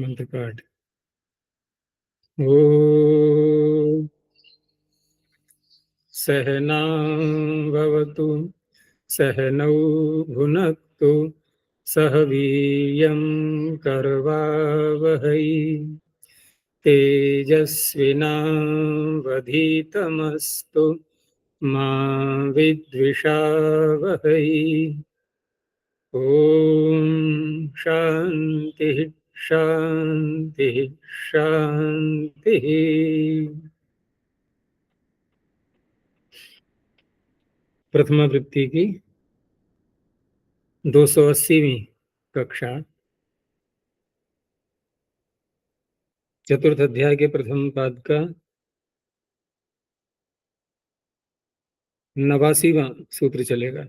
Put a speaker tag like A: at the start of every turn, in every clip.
A: मंत्र पाठ। ओ सहनां भवतु सहनौ भुनक्तु सह वीर्यं करवावहै तेजस्विनावधीतमस्तु मा विद्विषावहै। ओम शांति शांति शांति। प्रथमा वृत्ति की 280वीं कक्षा, चतुर्थ अध्याय के प्रथम पाद का 89वां सूत्र चलेगा।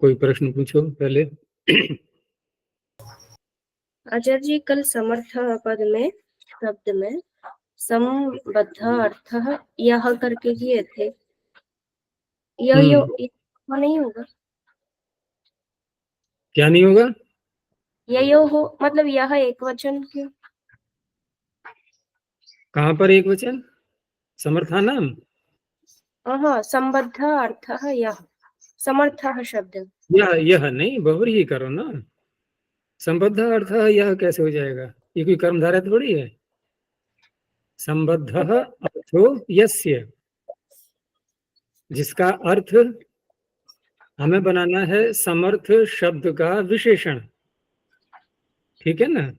A: कोई प्रश्न पूछो पहले।
B: आचार्य जी, कल समर्थ पद में शब्द में संबद्ध अर्थ यह करके किए थे। यह नहीं होगा?
A: क्या नहीं होगा?
B: यो हो मतलब यह एक वचन क्यों?
A: कहाँ पर एक वचन? समर्थानाम।
B: हाँ, संबद्ध अर्थ यह समर्थ शब्द।
A: यह नहीं, बहुव्रीहि करो ना। संबद्ध अर्थ यह कैसे हो जाएगा? ये कोई कर्मधारय थोड़ी है। संबद्ध अर्थो यस्य, जिसका अर्थ हमें बनाना है समर्थ शब्द का विशेषण। ठीक है ना?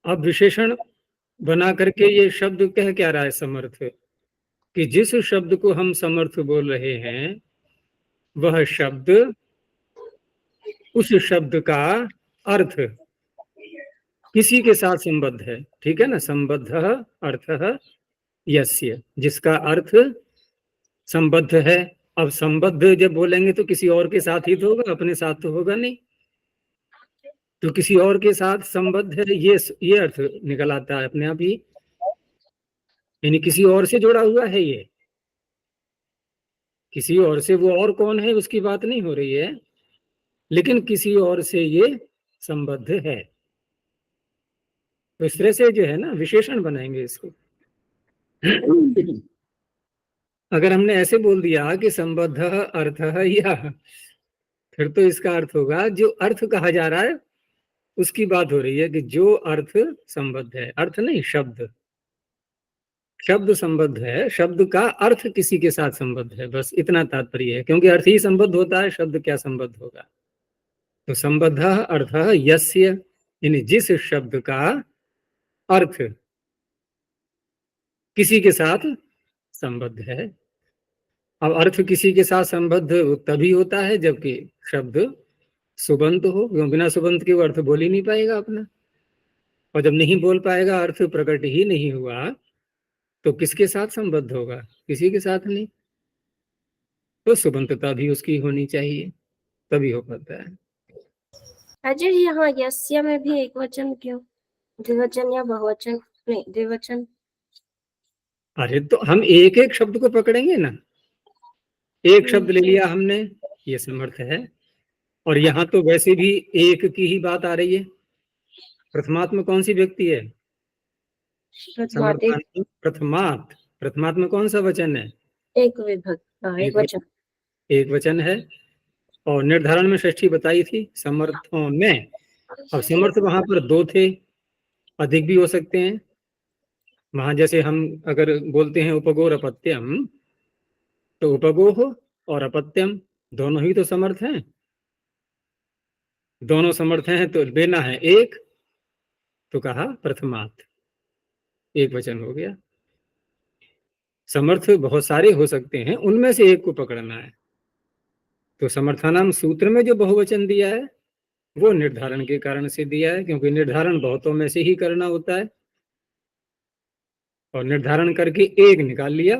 A: अब विशेषण बना करके ये शब्द कह क्या रहा है समर्थ, कि जिस शब्द को हम समर्थ बोल रहे हैं वह शब्द, उस शब्द का अर्थ किसी के साथ संबद्ध है। ठीक है ना? संबद्ध अर्थ यस्य, जिसका अर्थ संबद्ध है। अब संबद्ध जब बोलेंगे तो किसी और के साथ ही तो होगा, अपने साथ तो होगा नहीं। तो किसी और के साथ संबद्ध है, ये अर्थ निकल आता है अपने आप ही, यानी किसी और से जुड़ा हुआ है। ये किसी और से, वो और कौन है उसकी बात नहीं हो रही है, लेकिन किसी और से ये संबद्ध है। तो इस तरह से जो है ना विशेषण बनाएंगे इसको। अगर हमने ऐसे बोल दिया कि संबद्ध अर्थ यह, फिर तो इसका अर्थ होगा जो अर्थ कहा जा रहा है उसकी बात हो रही है, कि जो अर्थ संबद्ध है। अर्थ नहीं, शब्द। शब्द संबद्ध है, शब्द का अर्थ किसी के साथ संबद्ध है, बस इतना तात्पर्य है। क्योंकि अर्थ ही संबद्ध होता है, शब्द क्या संबद्ध होगा। तो संबद्ध अर्थ यस्य, यानी जिस शब्द का अर्थ किसी के साथ संबद्ध है। अब अर्थ किसी के साथ संबद्ध तभी होता है जबकि शब्द सुबंत हो, क्यों बिना सुबंत के वो अर्थ बोल ही नहीं पाएगा अपना। और जब नहीं बोल पाएगा, अर्थ प्रकट ही नहीं हुआ, तो किसके साथ संबद्ध होगा? किसी के साथ नहीं। तो सुबंतता भी उसकी होनी चाहिए, तभी हो पाता है।
B: अजय जी, यहाँ यस्य में भी एक वचन क्यों? द्विवचन या बहुवचन? नहीं, द्विवचन।
A: अरे तो हम एक एक शब्द को पकड़ेंगे ना। एक शब्द ले लिया हमने, ये समर्थ है। और यहाँ तो वैसे भी एक की ही बात आ रही है। प्रथमात्म कौन सी व्यक्ति है? समर्थात्म प्रथमात्। प्रथमात्म कौन सा वचन है?
B: एक विभक्त, एक वचन।
A: एक वचन है। और निर्धारण में षष्ठी बताई थी, समर्थों में। अब समर्थ वहां पर दो थे, अधिक भी हो सकते हैं। वहां जैसे हम अगर बोलते हैं उपगोर अपत्यम, तो उपगोह और अपत्यम दोनों ही तो समर्थ हैं। दोनों समर्थ हैं तो लेना है एक, तो कहा प्रथमात्, एक वचन हो गया। समर्थ बहुत सारे हो सकते हैं, उनमें से एक को पकड़ना है। तो समर्थानाम सूत्र में जो बहुवचन दिया है वो निर्धारण के कारण से दिया है, क्योंकि निर्धारण बहुतों में से ही करना होता है। और निर्धारण करके एक निकाल लिया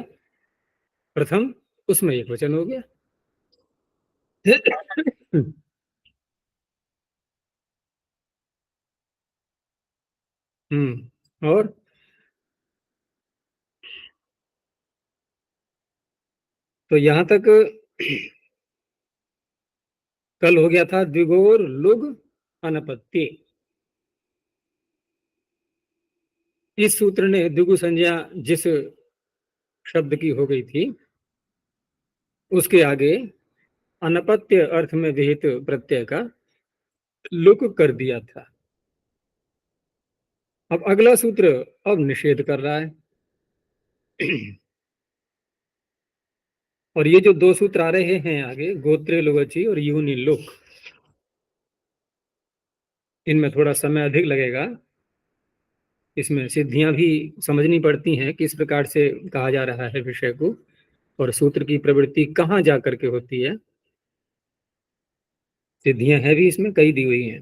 A: प्रथम, उसमें एक वचन हो गया। और तो यहां तक कल हो गया था द्विगोर लुग अनपत्ये। इस सूत्र ने द्विगु संज्ञा जिस शब्द की हो गई थी उसके आगे अनपत्य अर्थ में विहित प्रत्यय का लुक कर दिया था। अब अगला सूत्र अब निषेध कर रहा है। और ये जो दो सूत्र आ रहे हैं आगे, गोत्रे लुगची और यूनि लुक, इनमें थोड़ा समय अधिक लगेगा। इसमें सिद्धियां भी समझनी पड़ती हैं, किस प्रकार से कहा जा रहा है विषय को, और सूत्र की प्रवृत्ति कहाँ जा करके होती है। सिद्धियां हैं भी इसमें कई दी हुई हैं।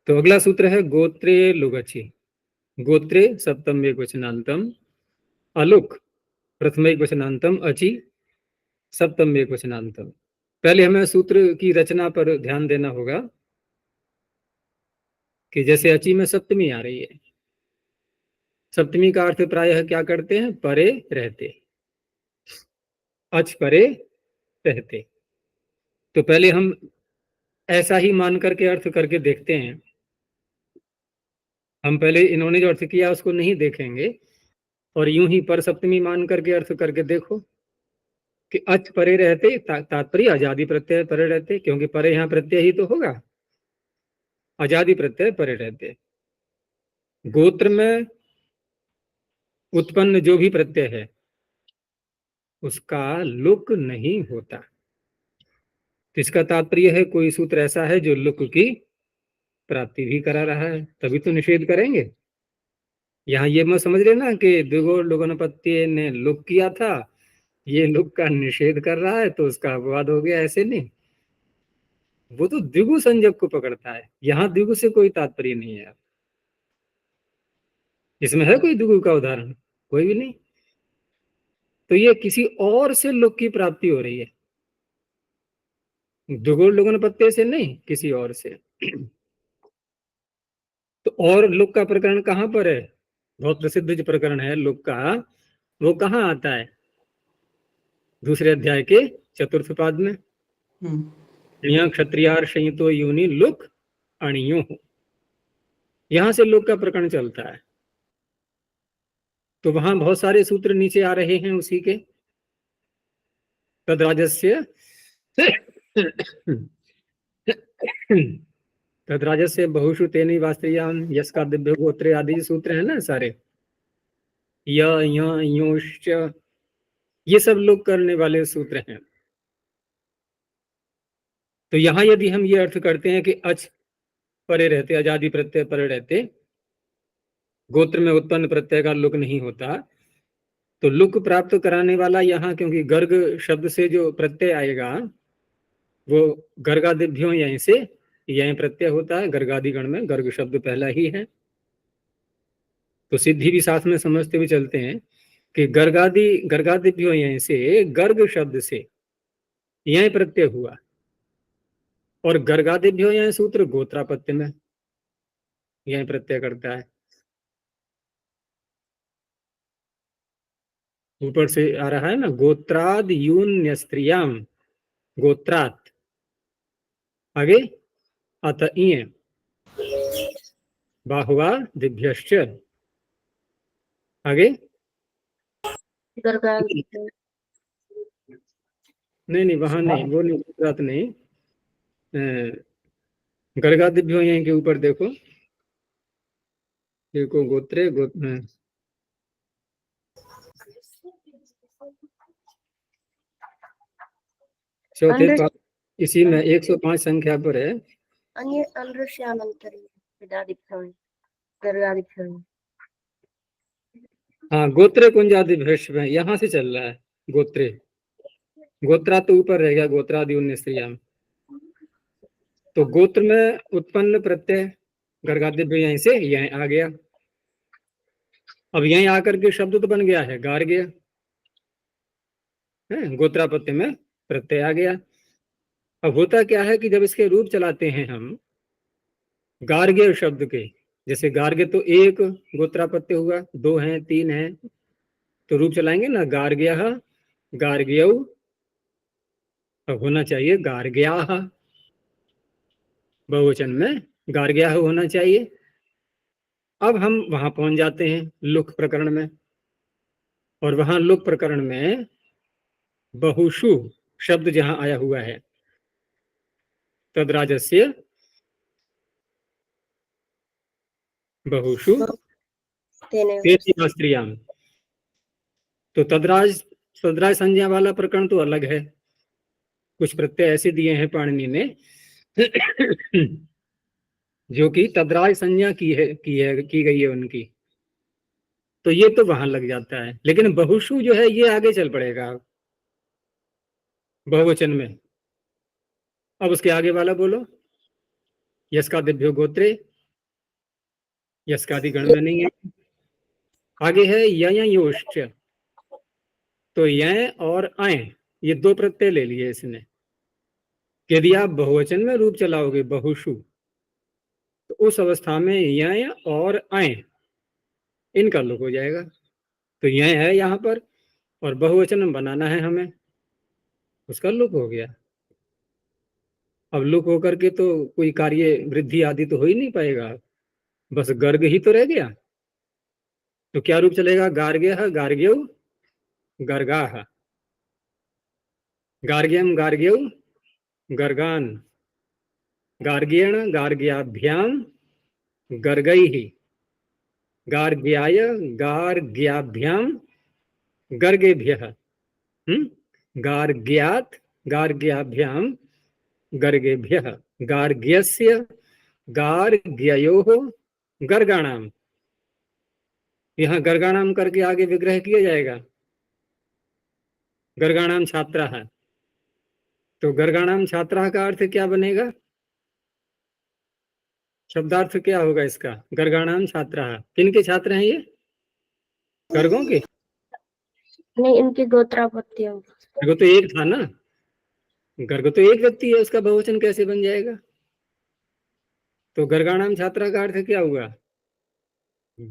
A: तो अगला सूत्र है गोत्रे लुगची। गोत्रे सप्तम एक वचनांतम, अलुक प्रथम एक वचनांतम, अचि सप्तम एक वचनांतम। पहले हमें सूत्र की रचना पर ध्यान देना होगा कि जैसे अचि में सप्तमी आ रही है, सप्तमी का अर्थ प्रायः क्या करते हैं, परे रहते, अच परे रहते। तो पहले हम ऐसा ही मान करके अर्थ करके देखते हैं। हम पहले इन्होंने जो अर्थ किया उसको नहीं देखेंगे, और यूं ही पर सप्तमी मान करके अर्थ करके देखो कि अच परे रहते, तात्पर्य आजादी प्रत्यय परे रहते, क्योंकि परे यहाँ प्रत्यय ही तो होगा, आजादी प्रत्यय परे रहते। गोत्र में उत्पन्न जो भी प्रत्यय है उसका लुक नहीं होता। तो इसका तात्पर्य है कोई सूत्र ऐसा है जो लुक की प्राप्ति भी करा रहा है, तभी तो निषेध करेंगे। यहाँ ये मत समझ लेना कि द्विगु लुगनपत्य ने लुक किया था, ये लुक का निषेध कर रहा है तो उसका अपवाद हो गया, ऐसे नहीं। वो तो द्विगु संजक को पकड़ता है, यहाँ द्विगु से कोई तात्पर्य नहीं है। इसमें है कोई द्विगु का उदाहरण? कोई भी नहीं। तो ये किसी और से लुक की प्राप्ति हो रही है, द्विगु लुगनपत्य से नहीं, किसी और से। तो और लुक का प्रकरण कहाँ पर है? बहुत प्रसिद्ध जो प्रकरण है लुक का, वो कहाँ आता है? दूसरे अध्याय के चतुर्थ पाद में, क्षत्रियार संयुतो यूनि लुक अणियो, यहां से लुक का प्रकरण चलता है। तो वहां बहुत सारे सूत्र नीचे आ रहे हैं उसी के। तद्राजस्य तद्राजस्य बहुषु तेनि वास्त्रियाम यस का दिव्य गोत्रे आदि सूत्र है ना सारे, योश्च, ये सब लोग करने वाले सूत्र हैं। तो यहां यदि हम ये अर्थ करते हैं कि अच परे रहते, आजादी प्रत्यय परे रहते, गोत्र में उत्पन्न प्रत्यय का लुक नहीं होता, तो लुक प्राप्त कराने वाला यहाँ, क्योंकि गर्ग शब्द से जो प्रत्यय आएगा वो गर्गादिभ्यो यहीं से यहीं प्रत्यय होता है। गर्गादि गण में गर्ग शब्द पहला ही है। तो सिद्धि भी साथ में समझते हुए चलते हैं कि गर्गादिभ्यो यहीं से गर्ग शब्द से यहीं प्रत्यय हुआ, और गर्गादिभ्यो यहीं सूत्र गोत्रापत्य में यहीं प्रत्यय करता है। ऊपर से आ रहा है ना, गोत्राद यून्य स्त्रियाम, गोत्रात, आगे अत इय बाहुवा दिभ्यश्च, आगे नहीं वहां नहीं, वो नहीं, गोत्रात नहीं, गर्गादिभ्यो यहीं के ऊपर देखो, गोत्रे चौथे पाठ, इसी में 105 संख्या पर है। हाँ, गोत्रे कुंजादिभ्यश्च में यहाँ से चल रहा है। गोत्रे, गोत्रा तो ऊपर रह गया, गोत्रादि उन्नीस स्त्रियां। तो गोत्र में उत्पन्न प्रत्यय गर्गादिभ्य यहीं से यहीं आ गया। अब यहीं आकर के शब्द तो बन गया है गार्ग्य, गोत्रापत्य में प्रत्यय आ गया। अब होता क्या है कि जब इसके रूप चलाते हैं हम गार्ग्य शब्द के, जैसे गार्ग्य तो एक गोत्रापत्य हुआ, दो हैं, तीन हैं, तो रूप चलाएंगे ना, गार्ग्य गार्ग्यौ, अब होना चाहिए गार्ग्याः। बहुवचन में गार्ग्याह होना चाहिए। अब हम वहां पहुंच जाते हैं लुक प्रकरण में, और वहां लुक प्रकरण में बहुषु शब्द जहां आया हुआ है, तद्राजस्य बहुषु
B: तेने
A: तेन स्त्रियाम। तो तद्राज संज्ञा वाला प्रकरण तो अलग है। कुछ प्रत्यय ऐसे दिए हैं पाणिनि ने जो कि तद्राज संज्ञा की गई है उनकी, तो ये तो वहां लग जाता है। लेकिन बहुषु जो है ये आगे चल पड़ेगा बहुवचन में। अब उसके आगे वाला बोलो, यस्कादिभ्यो गोत्रे, यस्कादि गण में नहीं है। आगे है ययोश्च, तो य और आय ये दो प्रत्यय ले लिए इसने। यदि आप बहुवचन में रूप चलाओगे बहुषु, तो उस अवस्था में य और आय इनका लोप हो जाएगा। तो य है यहाँ पर और बहुवचन में बनाना है हमें, उसका लोप हो गया। अब लोप होकर के तो कोई कार्य वृद्धि आदि तो हो ही नहीं पाएगा, बस गर्ग ही तो रह गया। तो क्या रूप चलेगा? गार्ग्य गार्ग्यौ गर्गाह, गार्ग्यम गार्ग्यौ गर्गान, गार्ग्येण गार्ग्याभ्याम गर्गैः, गार्ग्याय गार्ग्याभ्याम गर्गेभ्यः, गार्ग्यात् गार्ग्याभ्याम गर्गेभ्यः, गार्ग्यस्य गार्ग्ययोः गर्गाणाम। यहाँ गर्गाणाम करके आगे विग्रह किया जाएगा, गर्गाणाम छात्रा है। तो गर्गाणाम छात्रा का अर्थ क्या बनेगा? शब्दार्थ क्या होगा इसका? गर्गाणाम छात्रा, किन के छात्र हैं ये? गर्गों के?
B: नहीं, इनके गोत्रापत्य
A: गर्ग तो एक था ना, गर्ग तो एक व्यक्ति है, उसका बहुवचन कैसे बन जाएगा? तो गर्गाणाम छात्रा का अर्थ क्या हुआ?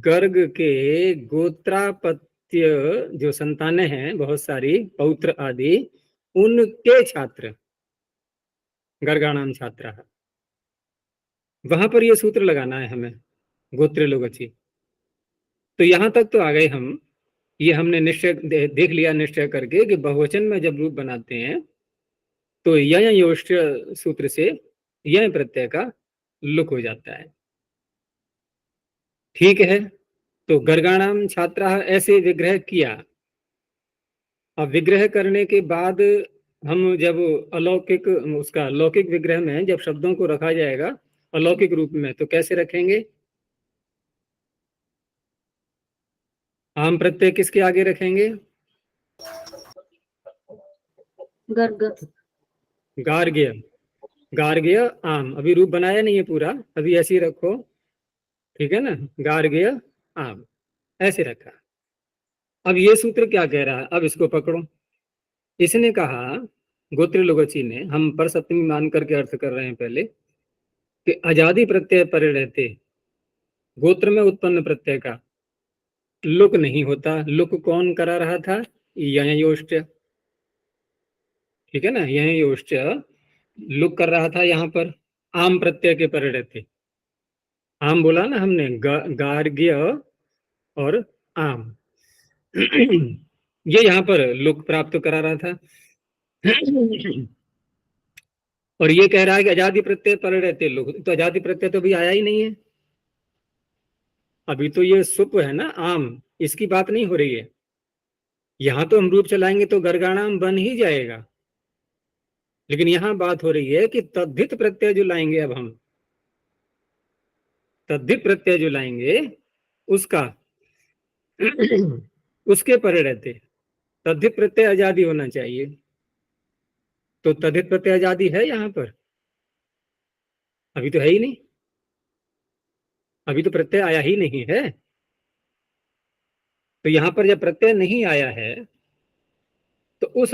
A: गर्ग के गोत्रापत्य जो संतानें हैं बहुत सारी, पौत्र आदि, उनके छात्र गर्गाणाम छात्रा। वहां पर ये सूत्र लगाना है हमें, गोत्र लोग अच्छी। तो यहां तक तो आ गए हम। ये हमने निश्चय देख लिया निश्चय करके कि बहुवचन में जब रूप बनाते हैं तो योष्ट सूत्र से यह प्रत्यय का लुक हो जाता है। ठीक है, तो गर्गाणाम छात्रा ऐसे विग्रह किया। अब विग्रह करने के बाद हम जब अलौकिक, उसका लौकिक विग्रह में जब शब्दों को रखा जाएगा अलौकिक रूप में, तो कैसे रखेंगे? आम प्रत्यय किसके आगे रखेंगे?
B: गर्ग
A: गार्ग्य, गार्ग्य आम। अभी रूप बनाया नहीं है पूरा, अभी ऐसे ही रखो, ठीक है ना? गार्ग्य आम ऐसे रखा। अब ये सूत्र क्या कह रहा है, अब इसको पकड़ो। इसने कहा, गोत्र लोगची ने, हम पर सप्तमी मान करके अर्थ कर रहे हैं पहले, कि अजादि प्रत्यय परे रहते गोत्र में उत्पन्न प्रत्यय का लुक नहीं होता। लुक कौन करा रहा था? ययोष्ट, ठीक है ना? ययोष्ट लुक कर रहा था यहाँ पर आम प्रत्यय के परे रहते। आम बोला ना हमने, गार्ग्य और आम ये यहाँ पर लुक प्राप्त करा रहा था और ये कह रहा है कि अजादि प्रत्यय परे रहते लोग, तो अजादि प्रत्यय तो अभी आया ही नहीं है। अभी तो ये सुप है ना, आम, इसकी बात नहीं हो रही है। यहां तो हम रूप चलाएंगे तो गर्गाणाम बन ही जाएगा, लेकिन यहां बात हो रही है कि तद्धित प्रत्यय जो लाएंगे, अब हम तद्धित प्रत्यय जो लाएंगे उसका उसके परे रहते तद्धित प्रत्यय आजादी होना चाहिए। तो तद्धित प्रत्यय आजादी है यहाँ पर? अभी तो है ही नहीं, अभी तो प्रत्यय आया ही नहीं है। तो यहां पर जब प्रत्यय नहीं आया है तो उस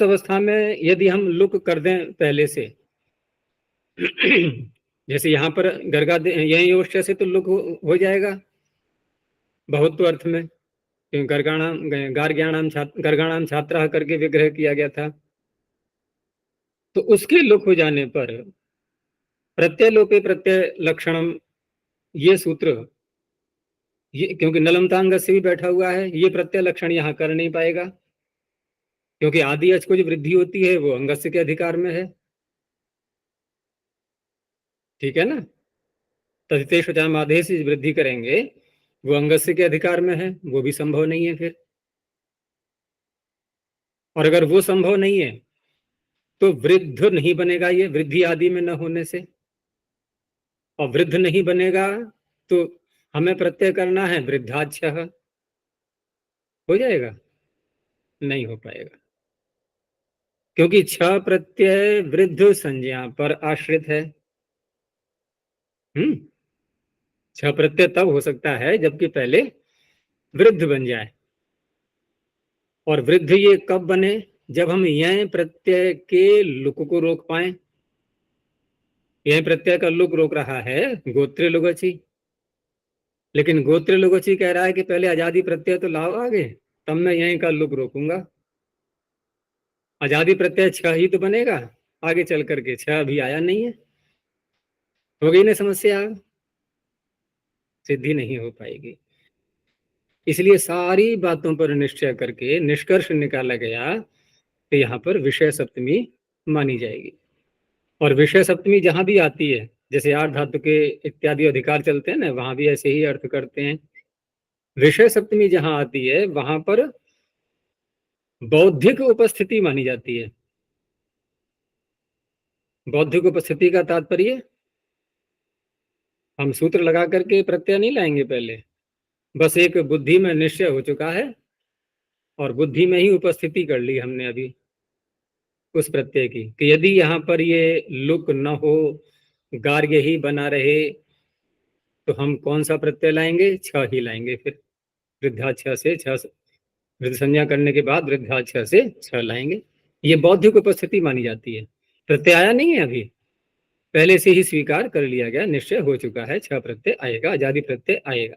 A: अवस्था में यदि हम लुक कर दें पहले से जैसे यहाँ पर गर्गा यही योष्ट से तो लुक हो जाएगा बहुत तो अर्थ में, क्योंकि गर्गाणाम छात्रा करके विग्रह किया गया था। तो उसके लुक हो जाने पर प्रत्यय लोपे प्रत्यय लक्षणम, ये सूत्र, ये क्योंकि नलमतांग से भी बैठा हुआ है, ये प्रत्यय लक्षण यहां कर नहीं पाएगा, क्योंकि आदि अच को जो वृद्धि होती है वो अंगस्य के अधिकार में है। ठीक है ना? तदितेश आधे से वृद्धि करेंगे, वो अंगस्य के अधिकार में है, वो भी संभव नहीं है फिर। और अगर वो संभव नहीं है तो वृद्ध नहीं बनेगा, ये वृद्धि आदि में न होने से। और वृद्ध नहीं बनेगा तो हमें प्रत्यय करना है वृद्धाच्छ, हो जाएगा? नहीं हो पाएगा, क्योंकि छ प्रत्यय वृद्ध संज्ञा पर आश्रित है। हम्म छ प्रत्यय तब हो सकता है जबकि पहले वृद्ध बन जाए। और वृद्ध ये कब बने? जब हम यह प्रत्यय के लुक को रोक पाए। यह प्रत्यय का लुक रोक रहा है गोत्र लुगची, लेकिन गोत्र लुगची कह रहा है कि पहले आजादी प्रत्यय तो लाओ आगे, तब मैं यहीं का लुक रोकूंगा। आजादी प्रत्यय छ ही तो बनेगा, आगे चल करके छ अभी आया नहीं है। हो गई ना समस्या? सिद्धि नहीं हो पाएगी। इसलिए सारी बातों पर निश्चय करके निष्कर्ष निकाला गया कि यहाँ पर विषय सप्तमी मानी जाएगी। और विषय सप्तमी जहां भी आती है, जैसे आठ धातु के इत्यादि अधिकार चलते हैं ना, वहां भी ऐसे ही अर्थ करते हैं। विषय सप्तमी जहां आती है वहां पर बौद्धिक उपस्थिति मानी जाती है। बौद्धिक उपस्थिति का तात्पर्य, हम सूत्र लगा करके प्रत्यय नहीं लाएंगे पहले, बस एक बुद्धि में निश्चय हो चुका है और बुद्धि में ही उपस्थिति कर ली हमने अभी उस प्रत्यय की, कि यदि यहाँ पर ये लुक न हो, गार्ग्य ही बना रहे, तो हम कौन सा प्रत्यय लाएंगे? छ ही लाएंगे फिर। वृद्धाक्ष से छ, वृद्ध संज्ञा करने के बाद वृद्धाक्ष से छ लाएंगे। ये बौद्धिक उपस्थिति मानी जाती है। प्रत्यय आया नहीं है अभी, पहले से ही स्वीकार कर लिया गया, निश्चय हो चुका है, छ प्रत्यय आएगा, आजादी प्रत्यय आएगा।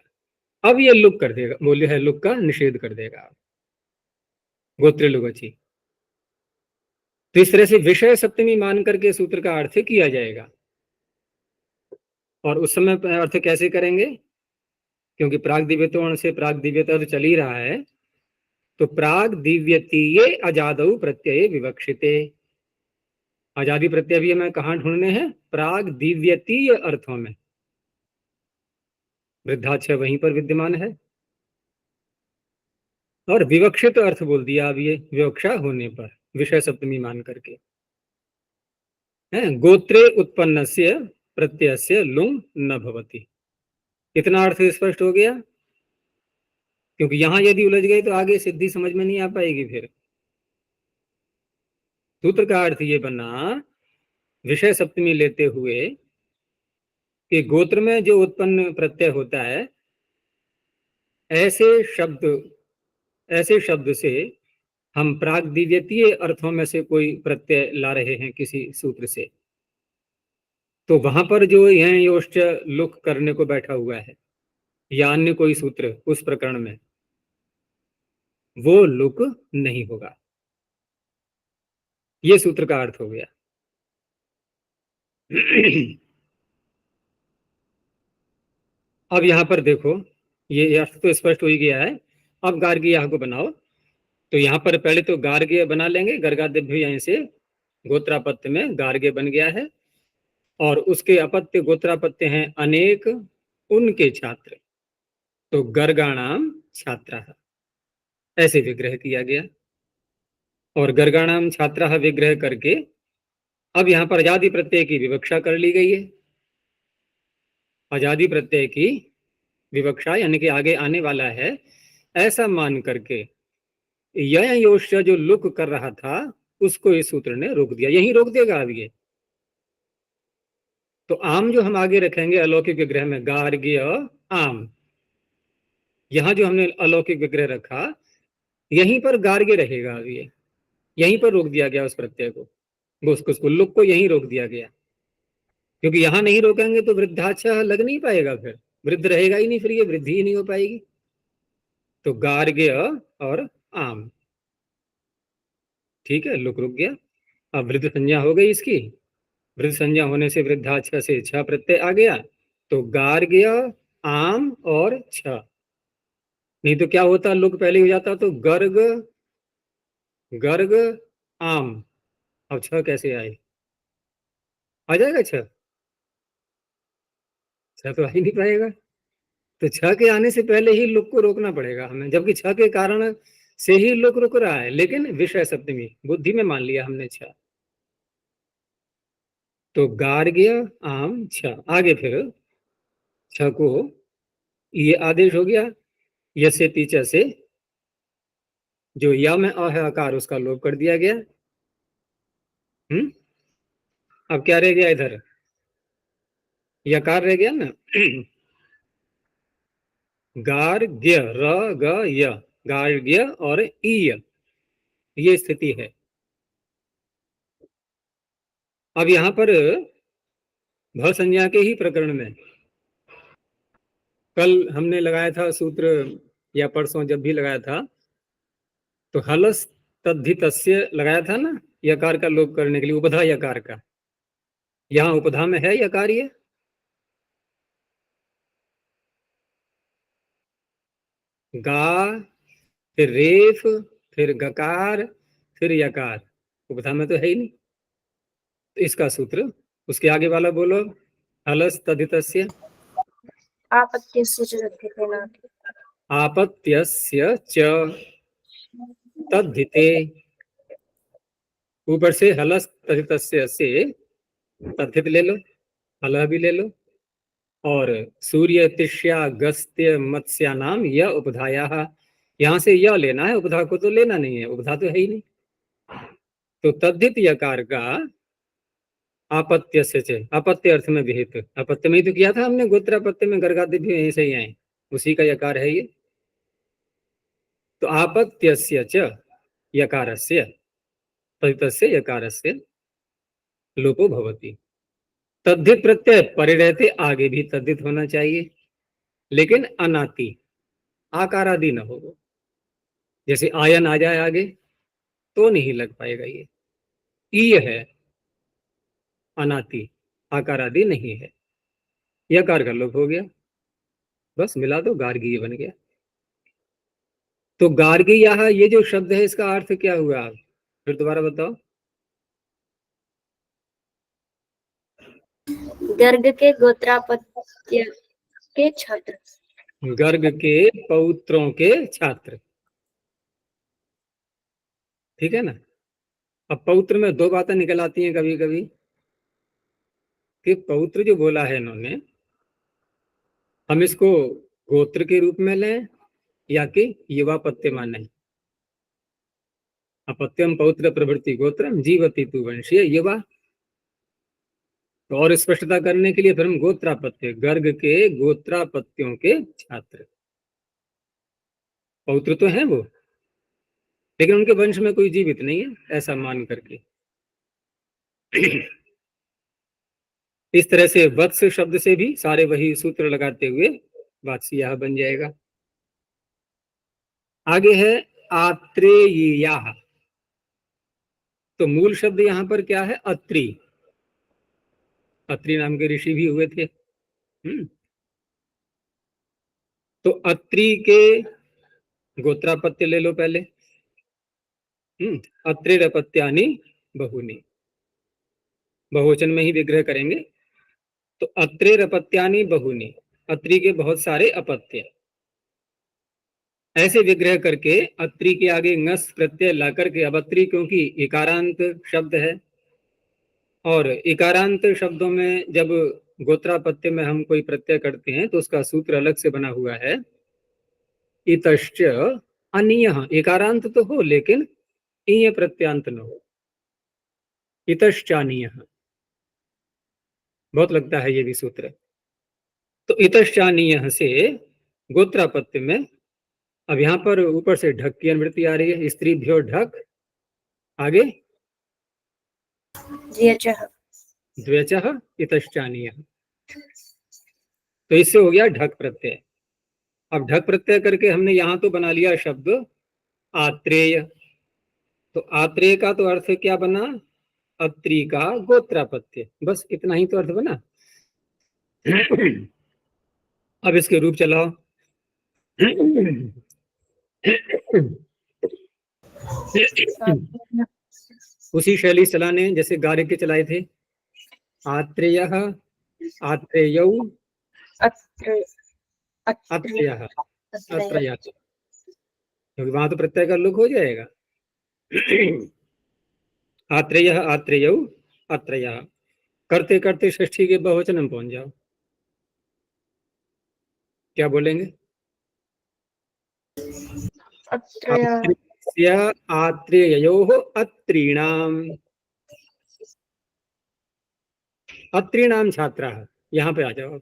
A: अब ये लुक कर देगा, मूल्य है लुक का निषेध कर देगा गोत्र लुगची। तो इस तरह से विषय सप्तमी मान करके सूत्र का अर्थ किया जाएगा। और उस समय अर्थ कैसे करेंगे? क्योंकि प्राग दिव्यत्व से प्राग दिव्यता चल ही रहा है, तो प्राग दिव्यतीये अजादौ प्रत्यय विवक्षिते। आजादी प्रत्यय भी हमें कहाँ ढूंढने हैं? प्राग दिव्यतीय अर्थों में। वृद्धाक्ष वहीं पर विद्यमान है। और विवक्षित अर्थ बोल दिया अब ये विवक्षा होने पर विषय सप्तमी मान करके है। गोत्रे उत्पन्नस्य प्रत्ययस्य लुंग न भवति। इतना अर्थ स्पष्ट हो गया, क्योंकि यहां यदि उलझ गए तो आगे सिद्धि समझ में नहीं आ पाएगी। फिर सूत्र का अर्थ ये बना विषय सप्तमी लेते हुए कि गोत्र में जो उत्पन्न प्रत्यय होता है, ऐसे शब्द, ऐसे शब्द से हम प्राग दिव्यतीय अर्थों में से कोई प्रत्यय ला रहे हैं किसी सूत्र से, तो वहां पर जो यह योश्च लुक करने को बैठा हुआ है या अन्य कोई सूत्र उस प्रकरण में, वो लुक नहीं होगा। ये सूत्र का अर्थ हो गया। अब यहां पर देखो, ये अर्थ तो स्पष्ट हो ही गया है। अब गार्गी को बनाओ। तो यहाँ पर पहले तो गार्ग्य बना लेंगे, गर्गादिभ्य यहीं से गोत्रापत्य में गार्ग्य बन गया है। और उसके अपत्य गोत्रापत्य हैं अनेक, उनके छात्र, तो गर्गाणाम छात्रा, ऐसे विग्रह किया गया। और गर्गाणाम छात्रा विग्रह करके अब यहाँ पर आजादी प्रत्यय की विवक्षा कर ली गई है। आजादी प्रत्यय की विवक्षा यानी कि आगे आने वाला है, ऐसा मान करके यह योश जो लुक कर रहा था उसको इस सूत्र ने रोक दिया, यही रोक देगा अब ये। तो आम जो हम आगे रखेंगे अलौकिक विग्रह में, गार्ग्य आम, यहां जो हमने अलौकिक विग्रह रखा यहीं पर गार्ग्य रहेगा। अब ये यहीं पर रोक दिया गया उस प्रत्यय को, उसको लुक को यहीं रोक दिया गया, क्योंकि यहां नहीं रोकेंगे तो वृद्धाच्छा लग नहीं पाएगा, फिर वृद्ध रहेगा ही नहीं, फिर ये वृद्धि ही नहीं हो पाएगी। तो गार्ग्य और आम, ठीक है, लुक रुक गया। अब वृद्ध संज्ञा हो गई इसकी, वृद्ध संज्ञा होने से वृद्धा छ से छ प्रत्यय आ गया, तो गार्ग्य, आम और छ। नहीं तो क्या होता, लोग पहले हो जाता तो गर्ग, गर्ग, आम। अब छ कैसे आए, आ जाएगा छ? छ तो आ ही नहीं पाएगा। तो छ के आने से पहले ही लुक को रोकना पड़ेगा हमें, जबकि छ के कारण से ही लुक रुक रहा है, लेकिन विषय सप्तमी बुद्धि में मान लिया हमने छ। तो गार्ग्य, आम, छ। आगे फिर छ को ये आदेश हो गया, यसे तीचा से जो या में अ है आकार, उसका लोप कर दिया गया। अब क्या रह गया इधर, यकार रह गया ना। गार्ग्य, र ग य, गार्ग्य और ईय, ये स्थिति है। अब यहां पर भ संज्ञा के ही प्रकरण में कल हमने लगाया था सूत्र, या परसों जब भी लगाया था, तो हलस तद्धितस्य लगाया था ना, यकार का लोप करने के लिए, उपधा यकार का। यहाँ उपधा में है यकार, ये गा, फिर रेफ, फिर गकार, फिर यकार, उपधा में तो है ही नहीं। तो इसका सूत्र, उसके आगे वाला बोलो, हलस तद्धितस्य
B: आपत्यस्य च तद्धिते न।
A: आपत्यस्य च तद्धिते, ऊपर से हलस तद्धितस्य से तद्धित ले लो, हलह भी ले लो, और सूर्य तिष्या गस्त्य मत्स्या नाम य उपधाया, यहां से य लेना है, उपधा को तो लेना नहीं है, उपधा तो है ही नहीं। तो तद्धित यकार का आपत्य से, अपत्य अर्थ में विहित, अपत्य में ही तो किया था हमने, गोत्रापत्य में गर्गादि भी यहीं से ही आए, उसी का यकार है ये। तो आपत्यस्य च यकारस्य तद्धितस्य यकारस्य लोपो भवति। तद्धित प्रत्यय परे रहते आगे भी तद्धित होना चाहिए, लेकिन अनाति, आकार आदि न हो। जैसे आयन आ जाए आगे तो नहीं लग पाएगा ये, ईय है, अनाति, आकार आदि नहीं है, यकार का लोप हो गया, बस मिला दो, गार्गीय बन गया। तो गार्गीय, ये जो शब्द है इसका अर्थ क्या हुआ, फिर दोबारा बताओ।
B: गर्ग के गोत्रापत्य के छात्र,
A: गर्ग के पौत्रों के छात्र, ठीक है ना। अब पौत्र में दो बातें निकल आती हैं कभी कभी, कि पौत्र जो बोला है इन्होंने, हम इसको गोत्र के रूप में लें या कि युवापत्य माने। अपत्यम पौत्र प्रभृति गोत्रम जीवति तु वंशीय युवा। तो और स्पष्टता करने के लिए फिर हम गोत्रापत्य, गर्ग के गोत्रापत्यों के छात्र, पौत्र तो हैं वो, लेकिन उनके वंश में कोई जीवित नहीं है, ऐसा मान करके। इस तरह से वत्स शब्द से भी सारे वही सूत्र लगाते हुए वात्स्याः बन जाएगा। आगे है आत्रेयीयाः, तो मूल शब्द यहां पर क्या है, अत्रि, अत्रि नाम के ऋषि भी हुए थे। तो अत्रि के गोत्रापत्य ले लो पहले, अत्रिरपत्यानि बहुनी, बहुवचन में ही विग्रह करेंगे। तो अत्रिरपत्यानि बहुनी, अत्रि के बहुत सारे अपत्य, ऐसे विग्रह करके अत्रि के आगे ngस प्रत्यय ला करके, अब अत्रि क्योंकि इकारांत शब्द है, और इकारांत शब्दों में जब गोत्रापत्य में हम कोई प्रत्यय करते हैं तो उसका सूत्र अलग से बना हुआ है, इतश्च अनीयः, इकारांत तो हो लेकिन ईय प्रत्यांत न हो, इतश्चानीयः, बहुत लगता है ये भी सूत्र। तो इतश्चानीयः से गोत्रापत्य में, अब यहां पर ऊपर से ढक की अनुवृत्ति आ रही है, स्त्रीभ्यो ढक, आगे
B: द्व्यचः,
A: द्व्यचः इतश्चानीयः, तो इससे हो गया ढक प्रत्यय। अब ढक प्रत्यय करके हमने यहां तो बना लिया शब्द आत्रेय, तो आत्रेय का तो अर्थ क्या बना, अत्रि का गोत्रापत्य, बस इतना ही तो अर्थ बना। अब इसके रूप चलाओ। उसी शैली चलाने जैसे गार्ग्य के चलाए थे। आत्रेय, आत्रेयौ,
B: अत्र अत्र
A: अत्रयः, अत्रयः, क्योंकि वहां तो प्रत्यय का लोप हो जाएगा। आत्रेय, आत्रेयौ, अत्रयः। करते करते षष्ठी के बहुवचन में पहुंच जाओ। क्या बोलेंगे?
B: अत्रय
A: आत्रेयस्य आत्रेययोः अत्रीणाम्, अत्रीणाम छात्राः, यहाँ पे आ जाओ।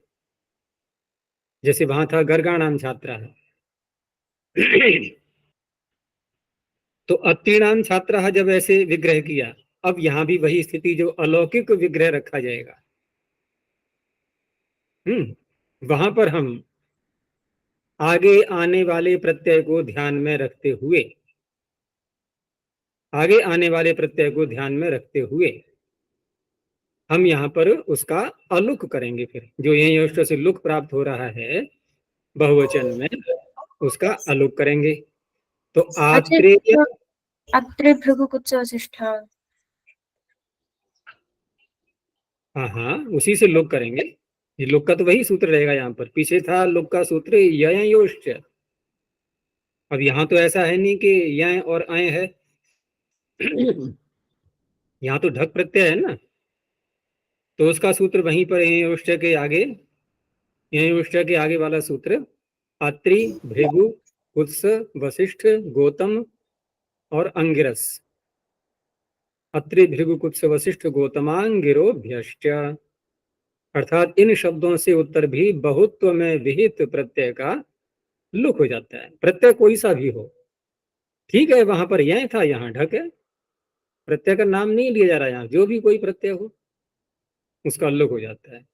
A: जैसे वहां था गर्गाणाम छात्राः, तो अत्रीणाम छात्राः जब ऐसे विग्रह किया, अब यहाँ भी वही स्थिति, जो अलौकिक विग्रह रखा जाएगा। वहां पर हम आगे आने वाले प्रत्यय को ध्यान में रखते हुए, आगे आने वाले प्रत्यय को ध्यान में रखते हुए हम यहाँ पर उसका अलुक करेंगे। फिर जो यही अष्ट से लुक प्राप्त हो रहा है बहुवचन में, उसका अलुक करेंगे। तो आत्रेय,
B: अत्रे भृगुकुच वसिष्ठा।
A: हाँ हाँ, उसी से लुक करेंगे। ये लुक का तो वही सूत्र रहेगा। यहाँ पर पीछे था लुक का सूत्र ययोश्च। अब यहाँ तो ऐसा है नहीं कि यय और अय है। यहाँ तो ढक प्रत्यय है ना, तो उसका सूत्र वहीं पर ययोश्च के आगे, ययोश्च के आगे वाला सूत्र अत्रि, भृगु, कुत्स, वशिष्ठ, गौतम और अंगिरस। अत्रि, भृगु, कुत्स, वशिष्ठ, गौतमांगिरोभ्यश्च। अर्थात इन शब्दों से उत्तर भी बहुत्व में विहित प्रत्यय का लुक हो जाता है। प्रत्यय कोई सा भी हो, ठीक है, वहां पर यह था, यहाँ ढक है, प्रत्यय का नाम नहीं लिया जा रहा। यहाँ जो भी कोई प्रत्यय हो उसका लुक हो जाता है।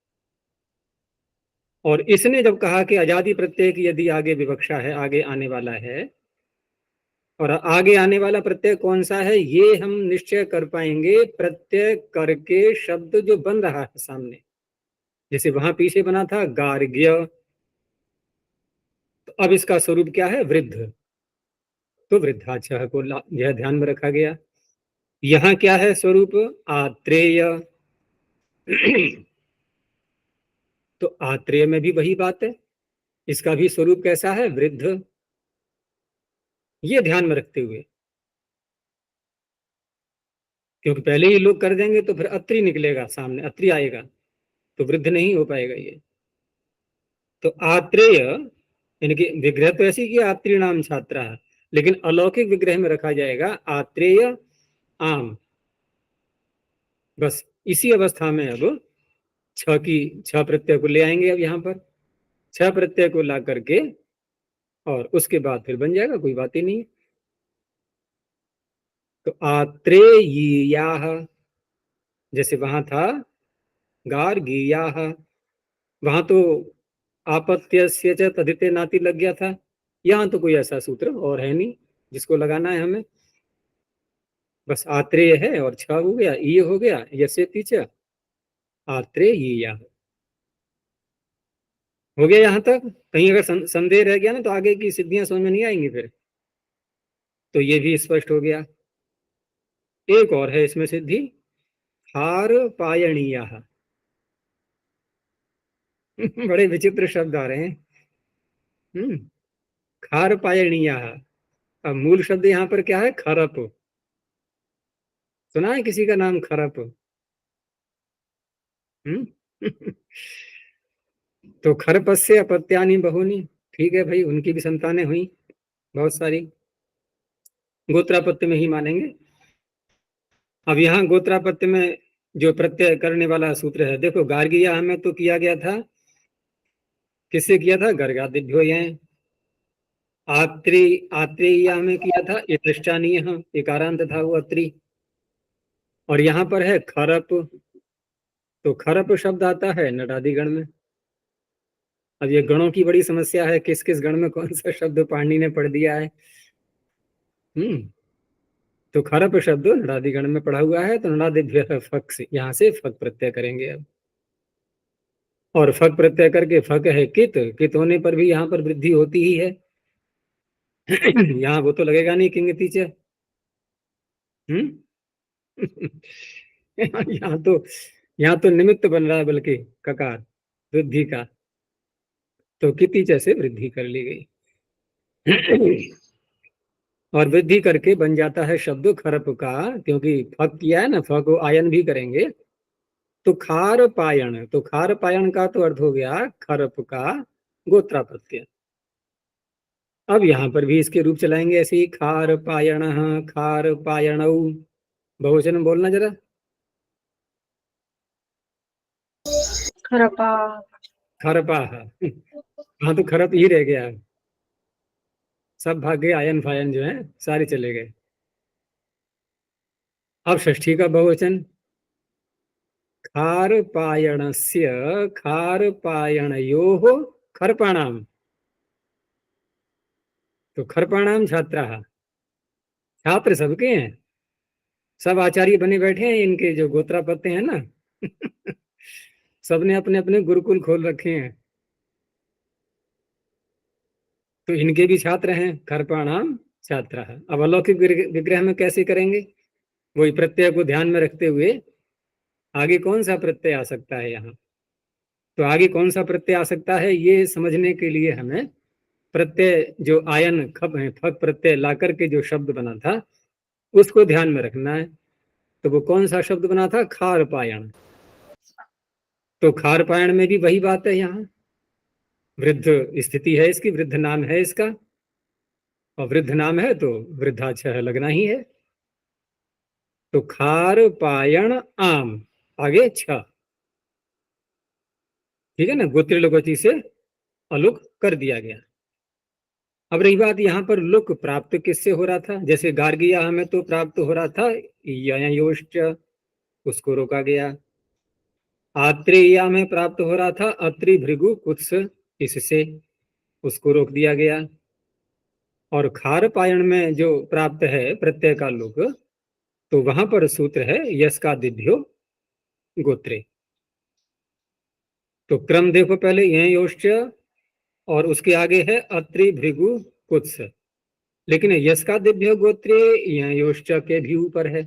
A: और इसने जब कहा कि अजादि प्रत्यय की यदि आगे विवक्षा है, आगे आने वाला है, और आगे आने वाला प्रत्यय कौन सा है ये हम निश्चय कर पाएंगे प्रत्यय करके शब्द जो बन रहा है सामने। जैसे वहां पीछे बना था गार्ग्य, तो अब इसका स्वरूप क्या है? वृद्ध। तो वृद्धाचह को यह ध्यान में रखा गया। यहाँ क्या है स्वरूप? आत्रेय। तो आत्रेय में भी वही बात है, इसका भी स्वरूप कैसा है? वृद्ध। ये ध्यान में रखते हुए, क्योंकि पहले ही लोग कर देंगे तो फिर अत्रि निकलेगा सामने, अत्रि आएगा तो वृद्ध नहीं हो पाएगा ये। तो आत्रेय, इनकी विग्रह तो ऐसी कि आत्रि नाम छात्रा, लेकिन अलौकिक विग्रह में रखा जाएगा आत्रेय आम। बस इसी अवस्था में अब छह प्रत्यय को ले आएंगे। अब यहाँ पर छह प्रत्यय को ला करके और उसके बाद फिर बन जाएगा, कोई बात ही नहीं। तो आत्रेयीयाः, जैसे वहां था गार्गीयाः, वहां तो आपत्यस्य च तदिते नाति लग गया था। यहाँ तो कोई ऐसा सूत्र और है नहीं जिसको लगाना है हमें। बस आत्रेय है और छ हो गया, ई हो गया, यसे च आत्रेयीयाः हो गया। यहाँ तक कहीं अगर संदेह रह गया ना तो आगे की सिद्धियां समझ में नहीं आएंगी फिर। तो ये भी स्पष्ट हो गया। एक और है इसमें सिद्धि, हार पायणीया। बड़े विचित्र शब्द आ रहे हैं। खार पायणीया। अब मूल शब्द यहाँ पर क्या है? खरप। सुना है किसी का नाम खरप? हम्म। तो खरपस्य अपत्यानि बहुनी, ठीक है भाई, उनकी भी संतानें हुई बहुत सारी, गोत्रापत्य में ही मानेंगे। अब यहाँ गोत्रापत्य में जो प्रत्यय करने वाला सूत्र है, देखो गार्गिया में तो किया गया था, किससे किया था? गर्गादिभ्यो यह। आत्रेयी में किया था इतृष्टानीय, एकारांत था वो अत्रि। और यहाँ पर है खरप, तो खरप शब्द आता है नटादि गण में। अब ये गणों की बड़ी समस्या है, किस किस गण में कौन सा शब्द पाणिनि ने पढ़ दिया है। तो खरप शब्द नृणादिगण में पढ़ा हुआ है, तो नृणादिभ्यः फक से, यहाँ से फक प्रत्यय करेंगे अब। और फक प्रत्यय करके फक है कित, कित होने पर भी यहाँ पर वृद्धि होती ही है। यहाँ वो तो लगेगा नहीं किंग टीचर। यहाँ तो निमित्त बन रहा है बल्कि ककार वृद्धि का, तो कितीच से वृद्धि कर ली गई। और वृद्धि करके बन जाता है शब्द खरप का, क्योंकि फक किया है ना, फक को आयन भी करेंगे तो खार पायन, तो खार पायन का तो अर्थ हो गया खरप का गोत्रा प्रत्यय। अब यहाँ पर भी इसके रूप चलाएंगे ऐसे ही, खार पायण, खार पायण, बहुवचन बोलना जरा।
B: खरपा,
A: खरपा, हाँ तो खरप ही रह गया, सब भागे आयन फायन जो है सारे चले गए। अब षष्ठी का बहुवचन, खार पायणस्य खार पायणयोः खर्पाणाम, तो खर्पाणाम छात्राः, छात्र सबके हैं, सब आचार्य बने बैठे हैं, इनके जो गोत्रापत्य हैं ना। सबने अपने अपने गुरुकुल खोल रखे हैं, तो इनके भी छात्र हैं, खर्पाणाम छात्राः। अब अलौकिक विग्रह में कैसे करेंगे, वही प्रत्यय को ध्यान में रखते हुए आगे कौन सा प्रत्यय आ सकता है यहाँ, तो आगे कौन सा प्रत्यय आ सकता है ये समझने के लिए हमें प्रत्यय जो आयन खप है फक प्रत्यय ला करके जो शब्द बना था उसको ध्यान में रखना है। तो वो कौन सा शब्द बना था, खार पायण। तो खार पायण में भी वही बात है, यहाँ वृद्ध स्थिति है इसकी, वृद्ध नाम है इसका, और वृद्ध नाम है तो वृद्धाक्षर लगना ही है। तो खार पायण आम, आगे छ, ठीक है ना, गोत्र लोकोची से अलुक कर दिया गया। अब रही बात यहाँ पर लुक प्राप्त किससे हो रहा था, जैसे गार्गिया हमें तो प्राप्त हो रहा था योश्च, उसको रोका गया। आत्रेया में प्राप्त हो रहा था अत्रि भृगु कुत्स, इससे उसको रोक दिया गया। और खार पायण में जो प्राप्त है प्रत्यय का लुक, तो वहां पर सूत्र है यश का दिभ्यो गोत्रे। तो क्रम देखो, पहले यह योश्च और उसके आगे है अत्रि भृगु कुत्स, लेकिन यश का दिव्य गोत्रे यह योश्च के भी ऊपर है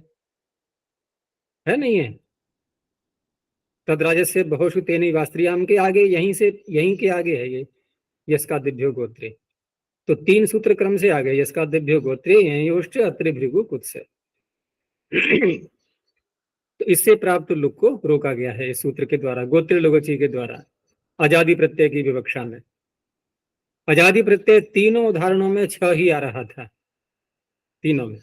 A: नहीं है, तद्राजस्य बहुषु तेनि वास्त्रियाम के आगे, यहीं के आगे है ये यश का दिव्य गोत्रे। तो तीन सूत्र क्रम से आ गए, यश का दिव्य गोत्रे यह योश्च अत्रि भृगु कुत्स। तो इससे प्राप्त लुक को रोका गया है इस सूत्र के द्वारा, गोत्र लोगोची के द्वारा, आजादी प्रत्यय की विवक्षा में। आजादी प्रत्यय तीनों उदाहरणों में छ ही आ रहा था, तीनों में।